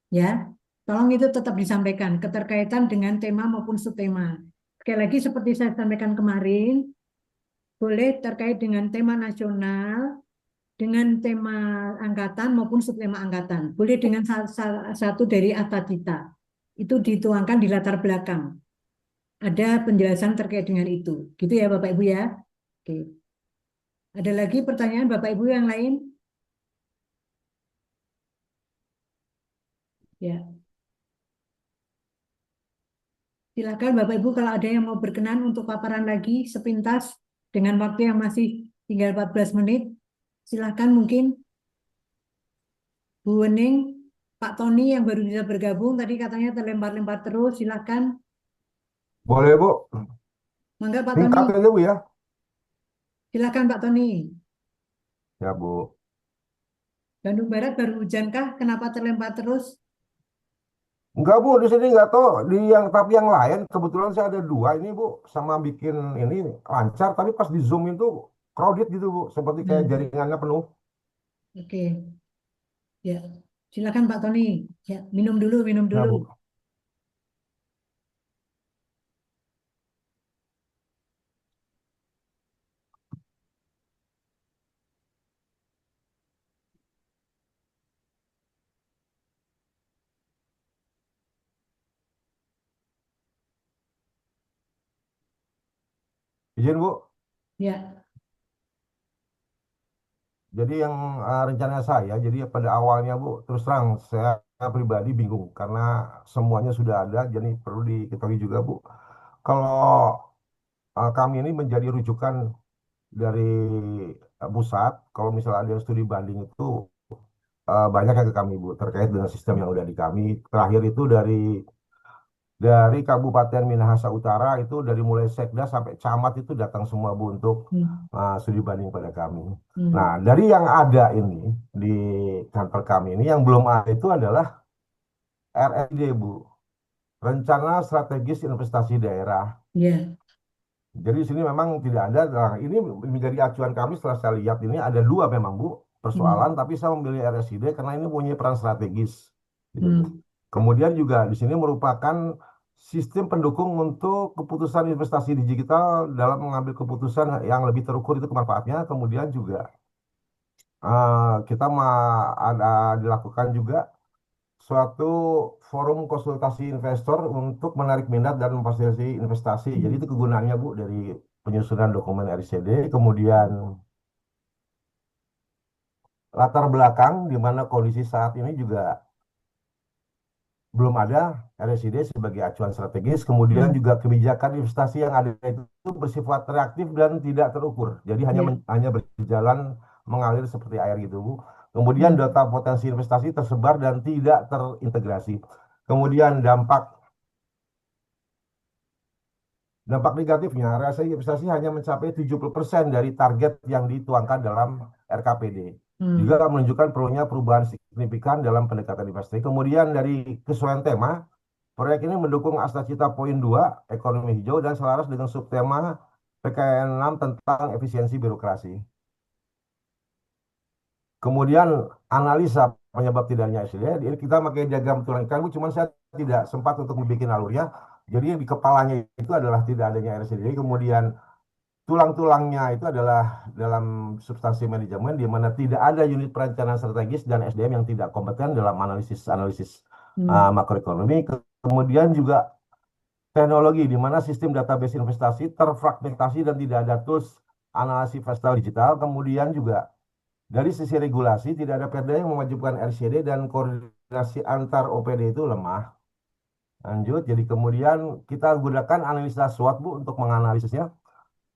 ya. Tolong itu tetap disampaikan keterkaitan dengan tema maupun subtema. Sekali lagi seperti saya sampaikan kemarin, boleh terkait dengan tema nasional, dengan tema angkatan maupun subtema angkatan. Boleh dengan satu dari Atacita. Itu dituangkan di latar belakang. Ada penjelasan terkait dengan itu. Gitu ya Bapak Ibu ya. Oke. Ada lagi pertanyaan Bapak Ibu yang lain? Ya. Silakan Bapak Ibu kalau ada yang mau berkenan untuk paparan lagi sepintas dengan waktu yang masih tinggal 14 menit. Silahkan mungkin Bu Wening, Pak Tony yang baru bisa bergabung, tadi katanya terlempar-lempar terus, silahkan. Boleh, Bu. Mangga Pak Tony, Singkat aja, Bu ya. silahkan Pak Tony. Ya, Bu. Bandung Barat baru hujan kah? Kenapa terlempar terus? Enggak, Bu, di sini enggak tahu. Tapi yang lain, kebetulan saya ada dua ini, Bu. Sama bikin ini lancar, tapi pas di Zoom itu crowded gitu, Bu. Seperti kayak jaringannya penuh. Oke, ya. Silakan Pak Tony. Ya, minum dulu, minum Ya, dulu. Bu. Izin, Bu. Ya, Jadi yang rencana saya, jadi pada awalnya, Bu, terus terang saya pribadi bingung karena semuanya sudah ada, jadi perlu diketahui juga, Bu. Kalau kami ini menjadi rujukan dari pusat, kalau misalnya ada yang studi banding itu banyak yang ke kami, Bu, terkait dengan sistem yang udah di kami. Terakhir itu dari Kabupaten Minahasa Utara itu dari mulai sekda sampai camat itu datang semua, Bu, untuk studi banding pada kami. Nah, dari yang ada ini di kantor kami ini yang belum ada itu adalah RSD, Bu, Rencana Strategis Investasi Daerah. ya. Jadi di sini memang tidak ada. Nah, ini menjadi acuan kami setelah saya lihat ini ada dua memang, Bu, persoalan, tapi saya memilih RSID karena ini punya peran strategis. Gitu, Bu. Kemudian juga di sini merupakan sistem pendukung untuk keputusan investasi digital dalam mengambil keputusan yang lebih terukur itu kemanfaatnya. Kemudian juga kita ada dilakukan juga suatu forum konsultasi investor untuk menarik minat dan memfasilitasi investasi. Jadi itu kegunaannya, Bu, dari penyusunan dokumen RCD, kemudian latar belakang di mana kondisi saat ini juga belum ada RSID sebagai acuan strategis, kemudian juga kebijakan investasi yang ada itu bersifat reaktif dan tidak terukur. Jadi hanya berjalan mengalir seperti air gitu, Bu. Kemudian data potensi investasi tersebar dan tidak terintegrasi. Kemudian dampak negatifnya, rasa investasi hanya mencapai 70% dari target yang dituangkan dalam RKPD. Juga menunjukkan perlunya perubahan signifikan dalam pendekatan investasi. Kemudian dari kesesuaian tema, proyek ini mendukung Asta Cita Poin 2, ekonomi hijau, dan selaras dengan subtema PKN 6 tentang efisiensi birokrasi. Kemudian analisa penyebab tidaknya SDD, kita pakai diagram tulang ikan, cuman saya tidak sempat untuk membuat alurnya. Jadi di kepalanya itu adalah tidak adanya RSD. Kemudian tulang-tulangnya itu adalah dalam substansi manajemen, di mana tidak ada unit perencanaan strategis dan SDM yang tidak kompeten dalam analisis makroekonomi. Kemudian juga teknologi, di mana sistem database investasi terfragmentasi dan tidak ada tools analisis investor digital. Kemudian juga dari sisi regulasi, tidak ada perda yang mewajibkan RCD dan koordinasi antar OPD itu lemah. Lanjut, jadi kemudian kita gunakan analisa SWOT, Bu, untuk menganalisisnya.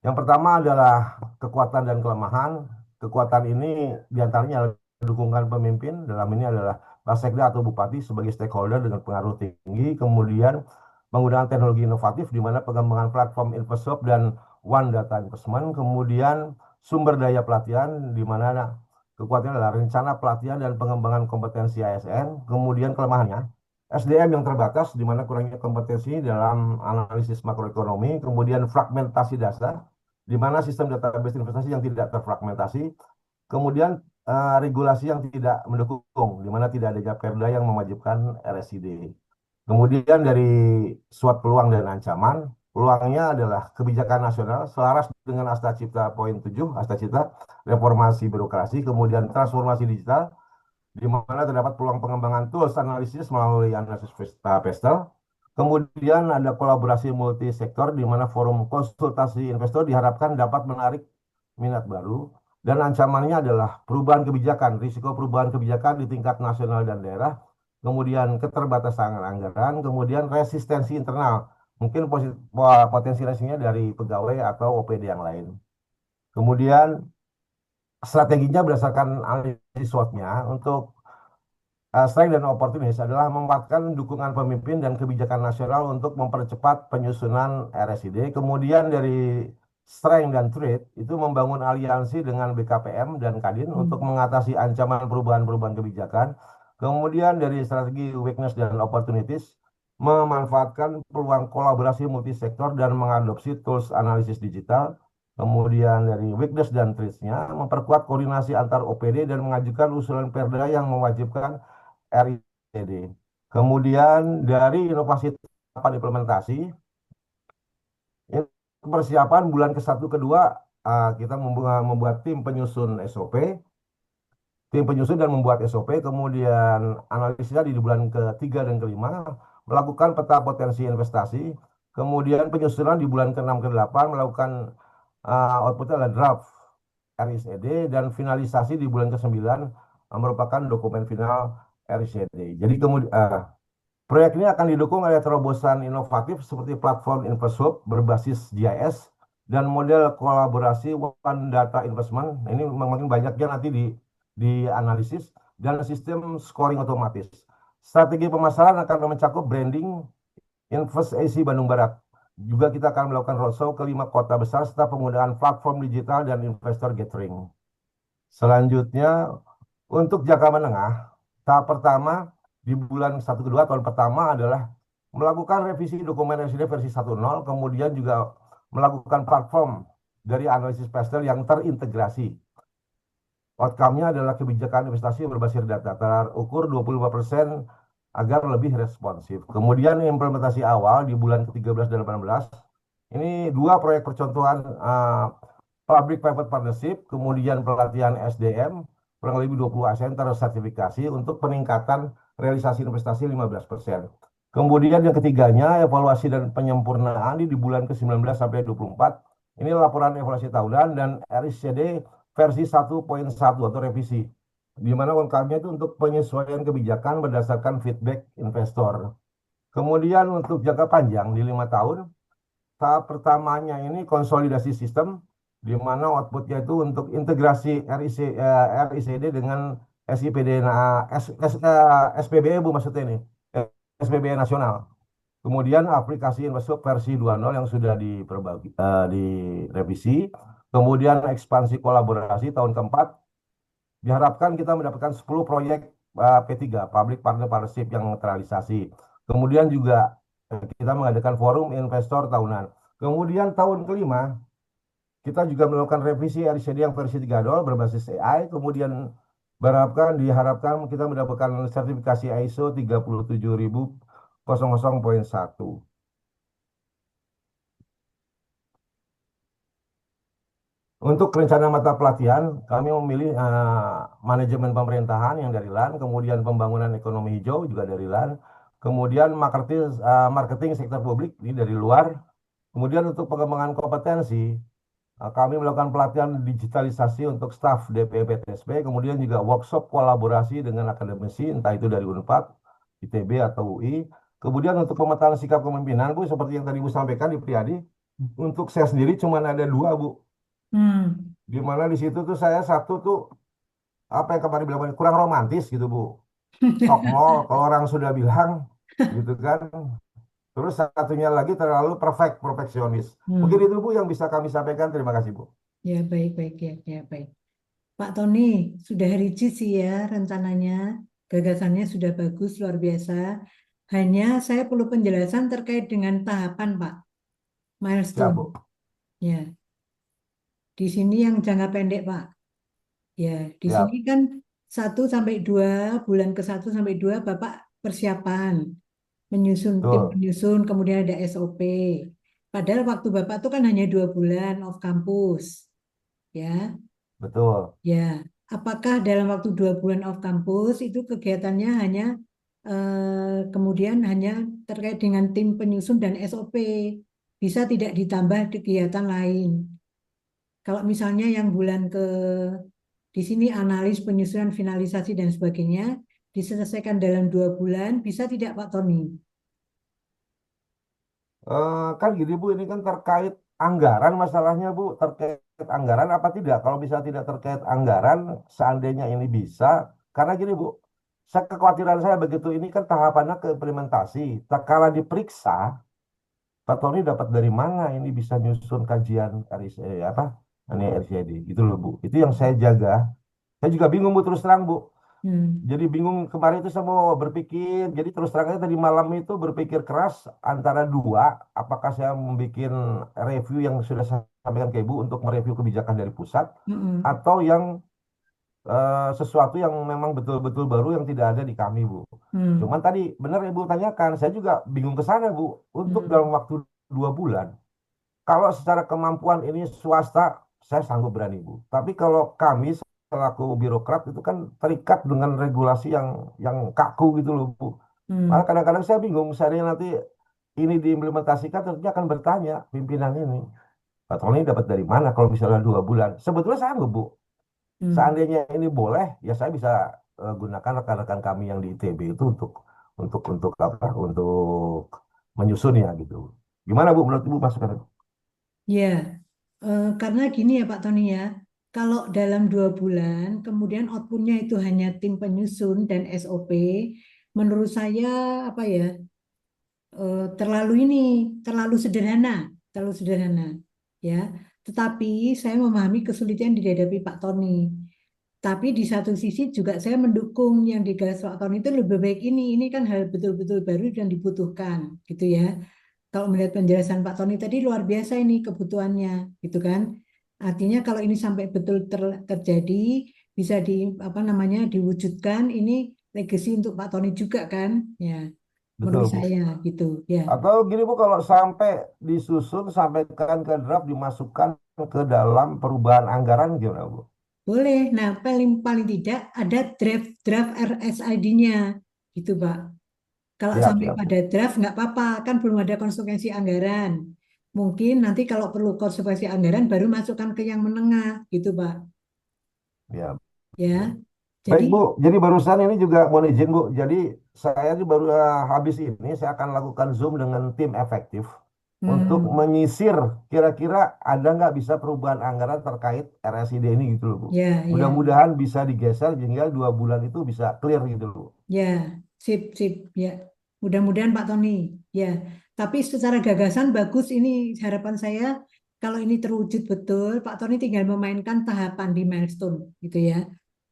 Yang pertama adalah kekuatan dan kelemahan. Kekuatan ini diantaranya dukungan pemimpin, dalam ini adalah Basekda atau Bupati sebagai stakeholder dengan pengaruh tinggi. Kemudian penggunaan teknologi inovatif, di mana pengembangan platform InvestShop dan One Data Investment. Kemudian sumber daya pelatihan, di mana kekuatannya adalah rencana pelatihan dan pengembangan kompetensi ASN. Kemudian kelemahannya, SDM yang terbatas, di mana kurangnya kompetensi dalam analisis makroekonomi. Kemudian fragmentasi dasar, di mana sistem database investasi yang tidak terfragmentasi. Kemudian regulasi yang tidak mendukung, di mana tidak ada perda yang mewajibkan RSID. Kemudian dari SWOT peluang dan ancaman, peluangnya adalah kebijakan nasional selaras dengan Asta Cipta Poin 7, Asta Cipta, reformasi birokrasi, kemudian transformasi digital, di mana terdapat peluang pengembangan tools analisis melalui analisis PESTEL. Kemudian ada kolaborasi multisektor, di mana forum konsultasi investor diharapkan dapat menarik minat baru. Dan ancamannya adalah perubahan kebijakan, risiko perubahan kebijakan di tingkat nasional dan daerah, kemudian keterbatasan anggaran, kemudian resistensi internal, mungkin potensi resikonya dari pegawai atau OPD yang lain. Kemudian strateginya berdasarkan analisis SWOT-nya untuk strength dan opportunities adalah memanfaatkan dukungan pemimpin dan kebijakan nasional untuk mempercepat penyusunan RSID. Kemudian dari strength dan threat itu membangun aliansi dengan BKPM dan Kadin untuk mengatasi ancaman perubahan-perubahan kebijakan. Kemudian dari strategi weakness dan opportunities memanfaatkan peluang kolaborasi multisektor dan mengadopsi tools analisis digital. Kemudian dari weakness dan threats-nya memperkuat koordinasi antar OPD dan mengajukan usulan perda yang mewajibkan RICD. Kemudian dari inovasi tahapan implementasi, persiapan bulan ke-1 ke-2 kita membuat tim penyusun SOP, dan membuat SOP, kemudian analisisnya di bulan ke-3 dan ke-5, melakukan peta potensi investasi, kemudian penyusunan di bulan ke-6 ke-8, melakukan outputnya adalah draft RICD, dan finalisasi di bulan ke-9 merupakan dokumen final RICD. Jadi kemudian proyek ini akan didukung oleh terobosan inovatif seperti platform InvestHub berbasis GIS dan model kolaborasi One Data Investment. Ini makin banyaknya nanti dianalisis dan sistem scoring otomatis. Strategi pemasaran akan mencakup branding Invest AC Bandung Barat. Juga kita akan melakukan roadshow ke 5 kota besar serta penggunaan platform digital dan investor gathering. Selanjutnya, untuk jangka menengah, tahap pertama di bulan 1 ke-2 tahun pertama adalah melakukan revisi dokumen RSID versi 1.0, kemudian juga melakukan platform dari analisis pastel yang terintegrasi. Outcome-nya adalah kebijakan investasi berbasis data terukur 25% agar lebih responsif. Kemudian implementasi awal di bulan ke-13 dan 18, ini 2 proyek percontohan public-private partnership, kemudian pelatihan SDM, kurang lebih 20 ASN tersertifikasi untuk peningkatan realisasi investasi 15%. Kemudian yang ketiganya, evaluasi dan penyempurnaan di bulan ke-19 sampai 24. Ini laporan evaluasi tahunan dan RICD versi 1.1 atau revisi, di mana outcome-nya itu untuk penyesuaian kebijakan berdasarkan feedback investor. Kemudian untuk jangka panjang di 5 tahun, tahap pertamanya ini konsolidasi sistem, di mana outputnya itu untuk integrasi RICD dengan SIPD, SPBE Bu maksudnya ini, SPBE nasional. Kemudian aplikasi InvestHub versi 2.0 yang sudah direvisi. Kemudian ekspansi kolaborasi tahun keempat, diharapkan kita mendapatkan 10 proyek P3, Public Partner Partnership yang terrealisasi. Kemudian juga kita mengadakan forum investor tahunan. Kemudian tahun kelima, kita juga melakukan revisi RICD yang versi 3.0 berbasis AI. Kemudian diharapkan kita mendapatkan sertifikasi ISO 37000.1. Untuk rencana mata pelatihan, kami memilih manajemen pemerintahan yang dari LAN, kemudian pembangunan ekonomi hijau juga dari LAN, kemudian marketing sektor publik ini dari luar. Kemudian untuk pengembangan kompetensi, kami melakukan pelatihan digitalisasi untuk staf DPP TSP, kemudian juga workshop kolaborasi dengan akademisi, entah itu dari UNPAD, ITB atau UI. Kemudian untuk pemetaan sikap kepemimpinan, Bu, seperti yang tadi Bu sampaikan di Priadi, untuk saya sendiri cuma ada 2, Bu. Di mana di situ tuh saya satu tuh apa yang kemarin bilang kurang romantis gitu Bu. Talk mall kalau orang sudah bilang gitu kan. Terus satunya lagi terlalu perfeksionis. Mungkin itu Bu yang bisa kami sampaikan. Terima kasih Bu. Ya, baik ya, baik. Pak Tony, sudah rigid sih ya rencananya, gagasannya sudah bagus, luar biasa. Hanya saya perlu penjelasan terkait dengan tahapan, Pak. Ya Milestone. Bu. Ya. Di sini yang jangka pendek, Pak. Ya, di Ya. sini kan 1 sampai 2, bulan ke-1 sampai 2 Bapak persiapan, menyusun tim Betul. penyusun, kemudian ada SOP. Padahal waktu Bapak itu kan hanya 2 bulan off kampus. Ya. Betul. Ya, apakah dalam waktu 2 bulan off kampus itu kegiatannya hanya kemudian hanya terkait dengan tim penyusun dan SOP, bisa tidak ditambah kegiatan lain? Kalau misalnya yang bulan di sini analis, penyusunan, finalisasi dan sebagainya diselesaikan dalam 2 bulan, bisa tidak Pak Tony? Kan gini Bu, ini kan terkait anggaran masalahnya Bu, terkait anggaran apa tidak? Kalau bisa tidak terkait anggaran, seandainya ini bisa, karena gini Bu, kekhawatiran saya begitu ini kan tahapannya ke implementasi. Tak kala diperiksa, Pak Tony dapat dari mana ini bisa nyusun kajian apa? Ini RCD gitu loh Bu. Itu yang saya jaga. Saya juga bingung Bu terus terang Bu. Hmm. Jadi bingung kemarin itu saya mau berpikir. Jadi terus terangnya tadi malam itu berpikir keras antara dua. Apakah saya membuat review yang sudah saya sampaikan ke Ibu untuk mereview kebijakan dari pusat, Mm-mm. atau yang sesuatu yang memang betul-betul baru yang tidak ada di kami Bu. Hmm. Cuman tadi benar Ibu tanyakan, saya juga bingung ke sana Bu. Untuk Hmm. dalam waktu 2 bulan, kalau secara kemampuan ini swasta, saya sanggup berani Bu. Tapi kalau kami selaku birokrat itu kan terikat dengan regulasi yang kaku gitu loh Bu. Malah Hmm. kadang-kadang saya bingung, misalnya nanti ini diimplementasikan, tentunya akan bertanya pimpinan ini, Pak Tony dapat dari mana kalau misalnya 2 bulan? Sebetulnya sanggup Bu. Hmm. Seandainya ini boleh, ya saya bisa gunakan rekan-rekan kami yang di ITB itu untuk apa? Untuk menyusunnya gitu. Gimana Bu menurut Ibu masukan? Ya, karena gini ya Pak Tony ya, kalau dalam 2 bulan, kemudian outputnya itu hanya tim penyusun dan SOP, menurut saya apa ya, terlalu terlalu sederhana, ya. Tetapi saya memahami kesulitan yang dihadapi Pak Tony. Tapi di satu sisi juga saya mendukung yang digagas Pak Tony itu lebih baik ini. Ini kan hal betul-betul baru dan dibutuhkan, gitu ya. Kalau melihat penjelasan Pak Tony tadi luar biasa ini kebutuhannya, gitu kan. Artinya kalau ini sampai betul terjadi, bisa di apa namanya diwujudkan, ini legacy untuk Pak Tony juga kan, ya. Betul Menurut Bu. saya gitu, ya. Atau gini Bu, kalau sampai disusun, sampaikan ke draft, dimasukkan ke dalam perubahan anggaran gimana Bu? Boleh. Nah, paling paling tidak ada draft RSID-nya, gitu Pak. Kalau Siap, sampai siap Bu. pada draft nggak apa-apa, kan belum ada konsekuensi anggaran. Mungkin nanti kalau perlu konsekuensi anggaran baru masukkan ke yang menengah, gitu Pak. Ya. Ya, Baik Bu, jadi jadi barusan ini juga mohon izin Bu. Jadi saya ini baru habis ini saya akan lakukan Zoom dengan tim efektif untuk hmm, menyisir kira-kira ada nggak bisa perubahan anggaran terkait RSID ini gitu loh Bu. ya, ya, Mudah-mudahan bisa digeser sehingga 2 bulan itu bisa clear gitu loh Bu. ya, sip, sip, ya. Mudah-mudahan Pak Tony, ya. Tapi secara gagasan bagus ini harapan saya kalau ini terwujud betul, Pak Tony tinggal memainkan tahapan di milestone, gitu ya.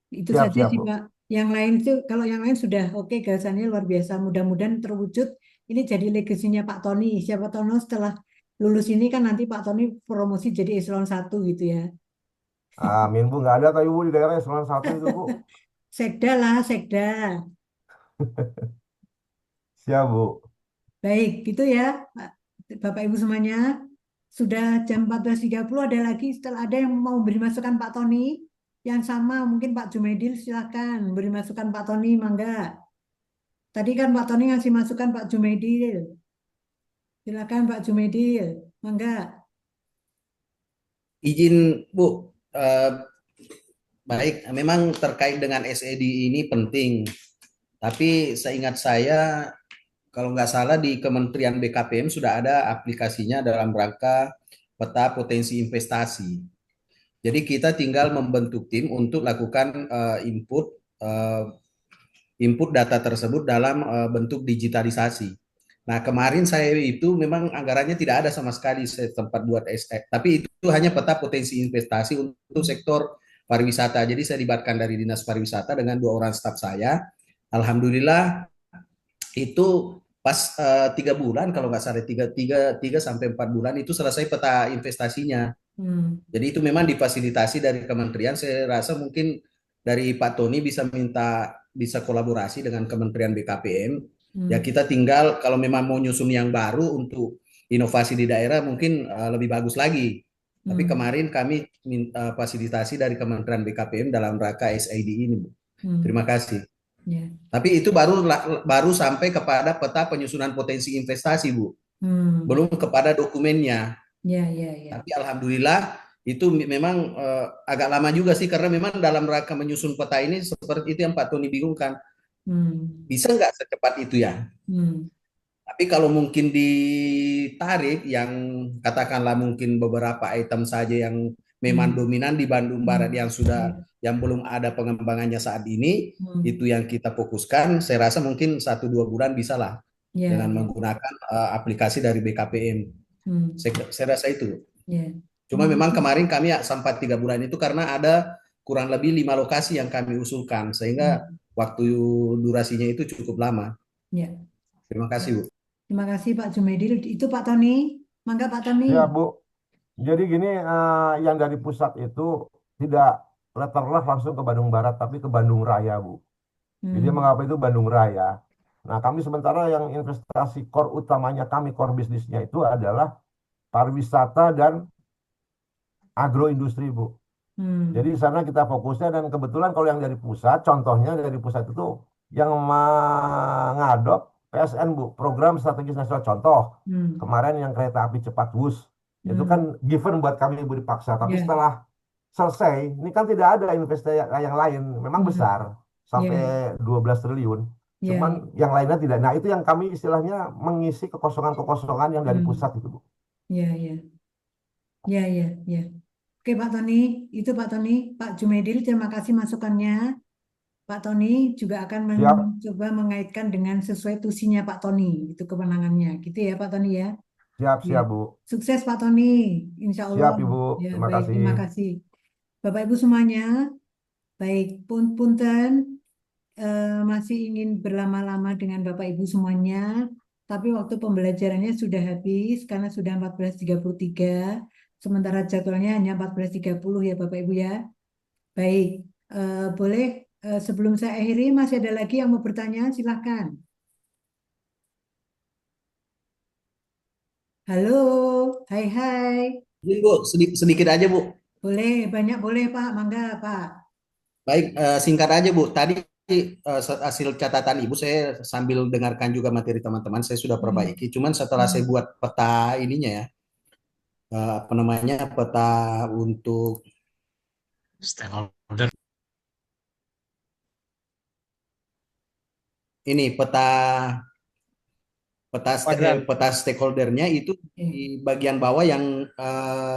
Itu Siap, saja siap sih Bu. Pak. Yang lain itu kalau yang lain sudah oke gagasannya luar biasa. Mudah-mudahan terwujud. Ini jadi legasinya Pak Tony. Siapa tahu setelah lulus ini kan nanti Pak Tony promosi jadi eselon 1 gitu ya. Amin Bu, nggak ada tapi Bu di daerah eselon 1 itu Bu. Sekda lah, sekda. Siap Bu. Baik, gitu ya Pak. Bapak Ibu semuanya. Sudah jam 14.30 ada lagi setelah ada yang mau beri masukan Pak Tony. Yang sama mungkin Pak Jumaidil silakan beri masukan Pak Tony, mangga. Tadi kan Pak Tony ngasih masukan Pak Jumaidil. Silakan Pak Jumaidil, mangga. Izin Bu, eh, baik, memang terkait dengan SED ini penting. Tapi seingat saya, kalau nggak salah di Kementerian BKPM sudah ada aplikasinya dalam rangka peta potensi investasi. Jadi kita tinggal membentuk tim untuk lakukan uh, input data tersebut dalam bentuk digitalisasi. Nah, kemarin saya itu memang anggarannya tidak ada sama sekali saya tempat buat SE, tapi itu hanya peta potensi investasi untuk sektor pariwisata. Jadi saya libatkan dari Dinas Pariwisata dengan 2 orang staf saya. Alhamdulillah itu pas 3 bulan kalau nggak salah tiga sampai 4 bulan itu selesai peta investasinya. Hmm. Jadi itu memang difasilitasi dari kementerian. Saya rasa mungkin dari Pak Tony bisa kolaborasi dengan Kementerian BKPM. Ya Hmm. kita tinggal kalau memang mau nyusun yang baru untuk inovasi di daerah mungkin lebih bagus lagi. Tapi Hmm. kemarin kami minta fasilitasi dari Kementerian BKPM dalam rangka SID ini, Bu. Hmm. Terima kasih. Ya. Tapi itu baru sampai kepada peta penyusunan potensi investasi, Bu. Hmm. Belum kepada dokumennya. Ya, ya, ya. Tapi alhamdulillah itu memang agak lama juga sih karena memang dalam rangka menyusun peta ini seperti itu yang Pak Tony bingungkan. Hmm. Bisa nggak secepat itu ya? Hmm. Tapi kalau mungkin ditarik yang katakanlah mungkin beberapa item saja yang memang Hmm. dominan di Bandung Barat yang sudah Ya. yang belum ada pengembangannya saat ini, Hmm. itu yang kita fokuskan. Saya rasa mungkin 1-2 bulan bisa lah Ya, dengan ya. menggunakan aplikasi dari BKPM. Hmm. Saya rasa itu. Ya. Cuma Terima memang kasih. kemarin kami sempat 3 bulan itu karena ada kurang lebih 5 lokasi yang kami usulkan, sehingga Hmm. waktu durasinya itu cukup lama. Ya. Terima kasih, Bu. Terima kasih Pak Jumaidil. Itu Pak Tony. Mangga Pak Tony. Ya, Bu. Jadi gini, yang dari pusat itu tidak letterless langsung ke Bandung Barat, tapi ke Bandung Raya, Bu. Jadi Hmm. mengapa itu Bandung Raya? Nah, kami sementara yang investasi core utamanya kami, core bisnisnya itu adalah pariwisata dan agroindustri, Bu. Hmm. Jadi di sana kita fokusnya dan kebetulan kalau yang dari pusat, contohnya dari pusat itu yang mengadop PSN, Bu, Program Strategis Nasional. Contoh, Hmm. kemarin yang kereta api cepat WUS, itu Hmm. kan given buat kami, Bu, dipaksa. Tapi Ya. setelah selesai, ini kan tidak ada investasi yang lain, memang Hmm. besar, sampai Ya. 12 triliun. Ya. Cuman yang lainnya tidak. Nah, itu yang kami istilahnya mengisi kekosongan-kekosongan yang dari Hmm. pusat itu, Bu. Ya, ya. Ya, ya, ya. Oke Pak Tony, itu Pak Tony. Pak Jumaidil, terima kasih masukannya. Pak Tony juga akan Siap, mencoba mengaitkan dengan sesuai tusinya Pak Tony, itu kewenangannya. Gitu ya Pak Tony ya. siap, Ya. siap, Bu. Sukses Pak Tony, insya Allah. Siap, Ibu. Ya, Terima baik, kasih. terima kasih. Bapak Ibu semuanya, baik, punten, masih ingin berlama-lama dengan Bapak Ibu semuanya, tapi waktu pembelajarannya sudah habis karena sudah 14.33, sementara jadwalnya hanya 14.30 ya Bapak Ibu ya. Baik, boleh sebelum saya akhiri masih ada lagi yang mau bertanya, silahkan. Halo, hai hai. Izin, Bu, sedikit aja, Bu. Boleh, banyak boleh Pak, mangga Pak. Baik, singkat aja, Bu. Tadi hasil catatan Ibu saya sambil dengarkan juga materi teman-teman, saya sudah Hmm. perbaiki. Cuman setelah saya Hmm. buat peta ininya ya, apa namanya, peta untuk Stakeholder. ini peta Kuadran. peta stakeholdernya itu Eh, di bagian bawah yang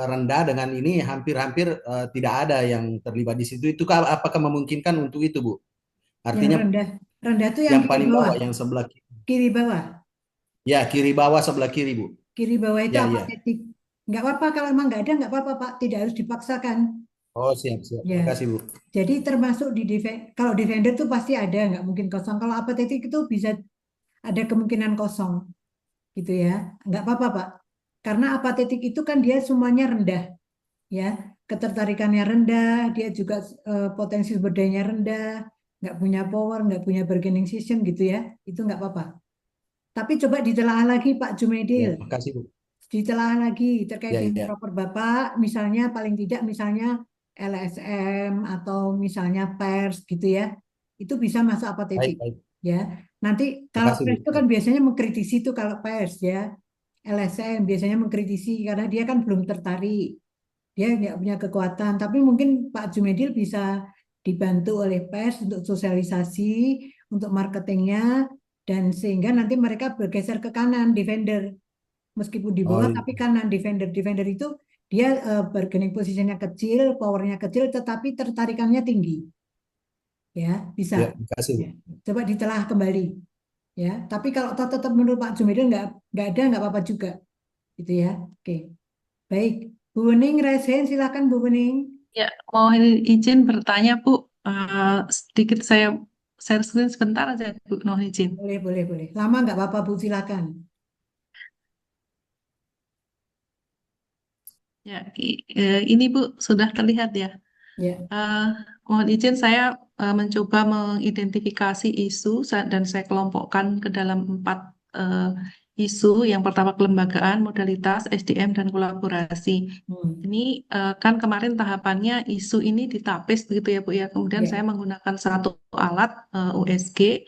rendah dengan ini hampir-hampir tidak ada yang terlibat di situ. Itu apakah memungkinkan untuk itu, Bu? yang Artinya rendah, rendah tuh yang yang kiri paling bawah, bawah, yang sebelah kiri. kiri bawah, Ya, kiri bawah sebelah kiri, Bu. kiri bawah itu Ya, ya. apatetik. Nggak apa-apa kalau emang nggak ada, nggak apa-apa Pak, tidak harus dipaksakan. Oh, siap, siap. Ya, Terima kasih, Bu. jadi termasuk di kalau defender tuh pasti ada, nggak mungkin kosong. Kalau apatetik itu bisa ada kemungkinan kosong, gitu ya. Nggak apa-apa Pak, karena apatetik itu kan dia semuanya rendah, ya. Ketertarikannya rendah, dia juga potensi sumber dayanya rendah, nggak punya power, nggak punya bargaining system gitu ya. Itu nggak apa-apa. Tapi coba ditelaah lagi Pak Ya, Jumaidil, terima kasih, Bu. ditelaah lagi terkait Ya, dengan ya. proper Bapak, misalnya paling tidak misalnya LSM atau misalnya pers gitu ya, itu bisa masuk Baik, apatetik baik. ya. Nanti Terima kalau kasih, Bu. pers itu kan biasanya mengkritisi itu kalau pers ya, LSM biasanya mengkritisi karena dia kan belum tertarik, dia nggak punya kekuatan. Tapi mungkin Pak Jumedil bisa dibantu oleh pers untuk sosialisasi, untuk marketingnya, dan sehingga nanti mereka bergeser ke kanan defender, meskipun di Oh, bawah iya. tapi kanan defender. Defender itu dia bargaining positionnya kecil, powernya kecil, tetapi tertarikannya tinggi, ya bisa. Ya, terima kasih, Bu. Ya. Coba ditelah kembali, ya. Tapi kalau tetap menurut Pak Jumedil nggak ada, nggak apa-apa juga, gitu ya. Oke, baik. Bu Bening, raise hand, silakan Bu Bening. Ya, mau izin bertanya, Bu. Sedikit saya share screen sebentar aja, Bu. Mohon izin. Boleh, boleh, boleh. Lama nggak apa-apa Bu, silakan. Ya, ini Bu sudah terlihat ya. Ya. Mohon izin saya mencoba mengidentifikasi isu dan saya kelompokkan ke dalam 4 isu. Yang pertama kelembagaan, modalitas, SDM, dan kolaborasi. Ini kan kemarin tahapannya isu ini ditapis begitu ya Bu ya. Kemudian Ya. saya menggunakan satu alat USG.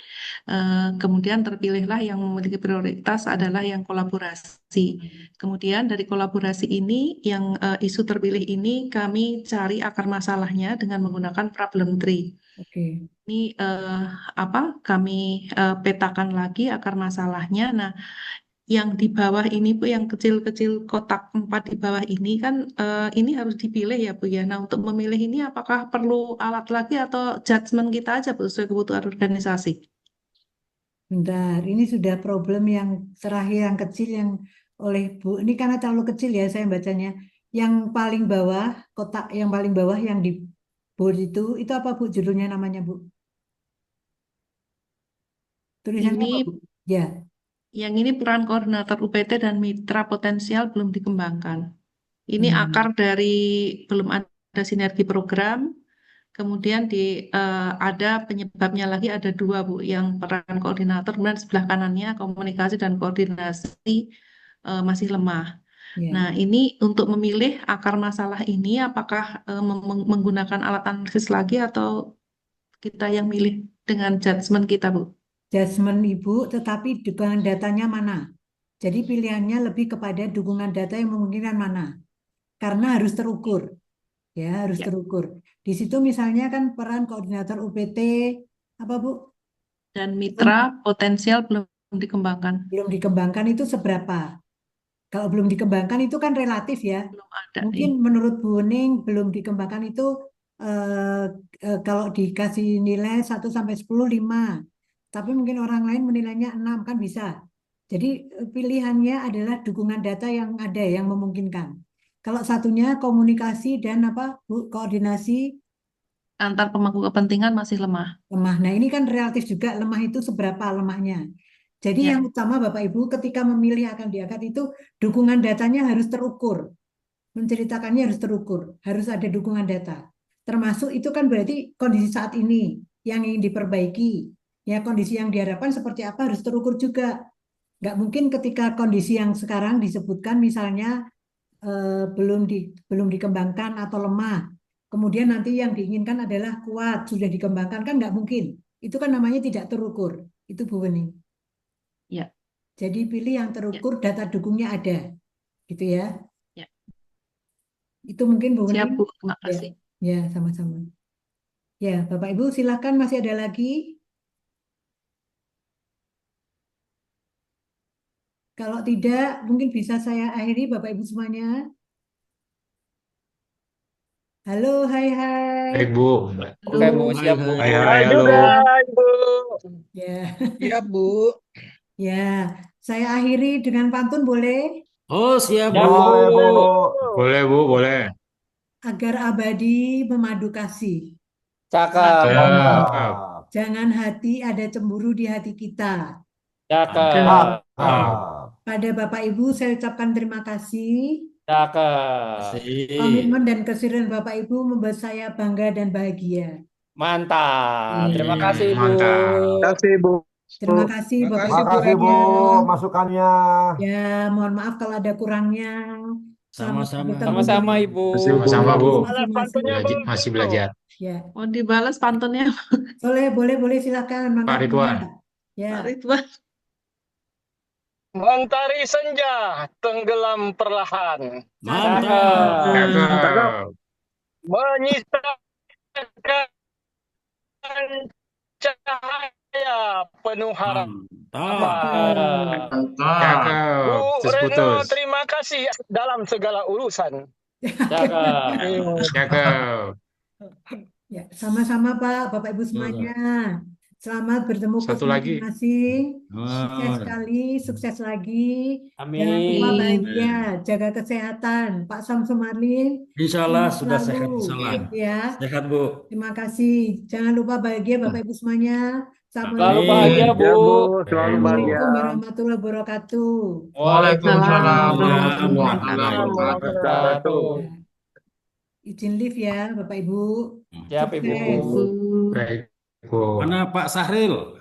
Kemudian terpilihlah yang memiliki prioritas adalah yang kolaborasi. Kemudian dari kolaborasi ini yang isu terpilih ini kami cari akar masalahnya dengan menggunakan problem tree. Oke. Ini kami petakan lagi akar masalahnya. Nah, yang di bawah ini Bu, yang kecil-kecil kotak 4 di bawah ini kan ini harus dipilih ya Bu ya. Nah, untuk memilih ini apakah perlu alat lagi atau judgement kita aja Bu sesuai kebutuhan organisasi? Bentar, ini sudah problem yang terakhir yang kecil yang oleh Bu. Ini karena terlalu kecil ya saya bacanya. Yang paling bawah, kotak yang paling bawah yang di board itu apa Bu judulnya namanya Bu? Tulisannya Ini apa Bu? Ya, yang ini peran koordinator UPT dan mitra potensial belum dikembangkan. Ini akar hmm, dari belum ada sinergi program. Kemudian ada penyebabnya lagi ada 2 Bu, yang peran koordinator, kemudian sebelah kanannya komunikasi dan koordinasi masih lemah. ya. Nah, ini untuk memilih akar masalah ini apakah menggunakan alat analisis lagi atau kita yang milih dengan judgement kita Bu? Judgement Ibu, tetapi dukungan datanya mana? Jadi pilihannya lebih kepada dukungan data yang memungkinkan mana? Karena harus terukur, ya harus Ya. terukur. Di situ misalnya kan peran koordinator UPT, apa Bu? Dan mitra potensial belum dikembangkan. Belum dikembangkan itu seberapa? Kalau belum dikembangkan itu kan relatif ya. Belum ada. Mungkin menurut Bu Ning belum dikembangkan itu eh, kalau dikasih nilai 1 sampai 10 5. Tapi mungkin orang lain menilainya 6 kan bisa. Jadi pilihannya adalah dukungan data yang ada yang memungkinkan. Kalau satunya komunikasi dan apa Bu, koordinasi Antar pemangku kepentingan masih lemah. lemah. Nah, ini kan relatif juga lemah itu seberapa lemahnya. Jadi Ya. yang utama Bapak Ibu ketika memilih akan diangkat itu dukungan datanya harus terukur. Menceritakannya harus terukur, harus ada dukungan data. Termasuk itu kan berarti kondisi saat ini yang ingin diperbaiki. Ya, kondisi yang diharapkan seperti apa harus terukur juga. Nggak mungkin ketika kondisi yang sekarang disebutkan misalnya belum dikembangkan atau lemah. Kemudian nanti yang diinginkan adalah kuat, sudah dikembangkan kan nggak mungkin. Itu kan namanya tidak terukur. Itu Bu Weni. Ya. Jadi pilih yang Ya. terukur, data dukungnya ada. Gitu ya. Ya. Itu mungkin Bu Weni. Siap Bu, terima Ya, kasih. ya sama-sama. Ya, Bapak Ibu silakan masih ada lagi. Kalau tidak, mungkin bisa saya akhiri Bapak Ibu semuanya. Halo, hai hai. Baik Bu. Oke Bu, Halo. siap Bu. Hai Hai hai halo. juga Ibu. Ya, Iya, Bu. ya. Saya akhiri dengan pantun boleh? Oh, siap Siap Bu. Boleh, Bu. Bu. Boleh Bu, boleh. Agar abadi memadu kasih. Cakep. Cakep. Mantap. Jangan hati ada cemburu di hati kita. Cakep. Mantap. Pada Bapak Ibu saya ucapkan terima kasih. Cakep. Asik. Komitmen dan keseriusan Bapak Ibu membuat saya bangga dan bahagia. Mantap. Terima kasih Ibu. Mantap. Terima kasih, Bu. Terima kasih Terima Bapak kasih, Ibu Bu Makasih Bu sekalian. masukannya. Ya, mohon maaf kalau ada kurangnya. Selamat Sama-sama. bertemu Sama-sama di Ibu. Sama-sama Bu. Balas pantunnya Bu. Masih belajar. Ya, Mau dibalas pantunnya boleh silakan. Pak Mangga Ridwan. Ya, Pak Ridwan. Mentari senja tenggelam perlahan. Mantap. Cakep. Menyisakan cahaya penuh harapan. Mantap. Cakep. Bu Reno, Putus-putus. terima kasih dalam segala urusan. Cakep. Cakep. ya, sama-sama Pak, Bapak Ibu semuanya. Selamat bertemu ke Satu lagi. masing-masing. Sukses Oh, sekali, sukses lagi. Jangan lupa Amin. bahagia, jaga kesehatan. Pak Samsul Marlin, insya Allah sehat sudah sehat selalu. insya Allah. Ya, Sehat Bu. terima kasih. Jangan lupa bahagia Bapak Ibu semuanya. Selalu Assalamualaikum bahagia Bu. Ya, Bu. Selalu Baik, Bu. bahagia. warahmatullahi wabarakatuh. Waalaikumsalam Waalaikumsalam warahmatullahi warahmatullahi wabarakatuh. Ya, izin live ya Bapak Ibu. Siap Ibu. Sukses. Bu. Baik, Bu. Mana Pak Sahril?